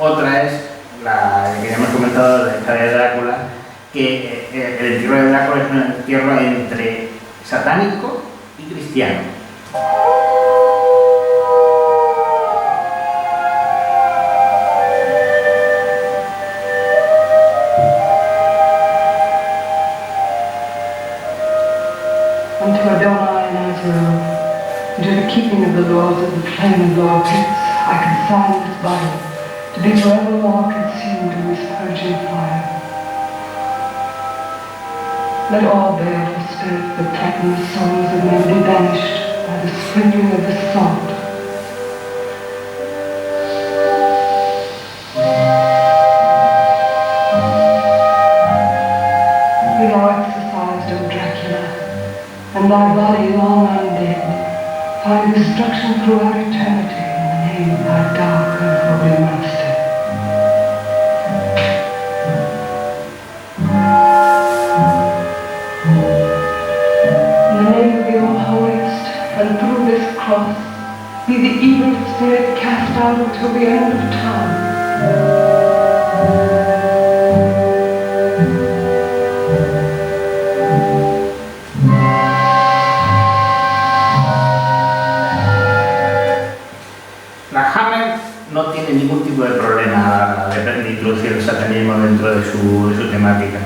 B: Otra es la que ya hemos comentado, la historia de Drácula, que el entierro de Drácula es un entierro entre satánico y cristiano.
I: Unto Adonai and Israel, and to the keeping of the laws of the flame of law pits, I consign this body to be forevermore consumed in this purging fire. Let all baleful spirits that threaten the souls of men be banished by the sprinkling of this salt. Be thou exorcised, O Dracula, and thy body long undead find destruction throughout eternity in the name of thy dark and holy master. In the name of the All-Holiest, and through this cross, be the evil spirit cast out until the end of time.
B: La Hammer no tiene ningún tipo de problema
E: introducir el satanismo dentro de su temática.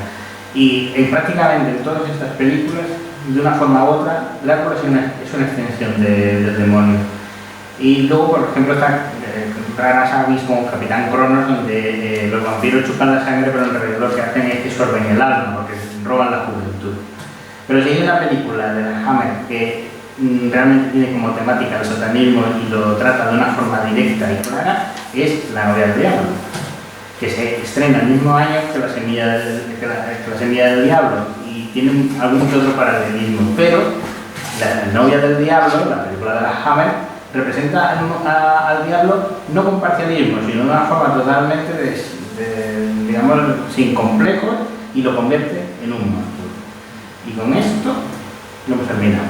E: Y prácticamente en todas estas películas, de una forma u otra, Drácula es una extensión del demonio. Y luego, por ejemplo, está raras avis como Capitán Cronos, donde los vampiros chupan la sangre, pero en realidad lo que hacen es que sorben el alma, porque roban la juventud. Pero si hay una película de la Hammer que realmente tiene como temática el satanismo y lo trata de una forma directa y clara, es La novia del diablo, que se estrena el mismo año que La semilla del diablo, y tiene algún que otro paralelismo, pero La novia del diablo, la película de la Hammer, representa al diablo no con parcialismo, sino de una forma totalmente digamos, sin complejos, y lo convierte en un monstruo. Y con esto lo hemos terminado.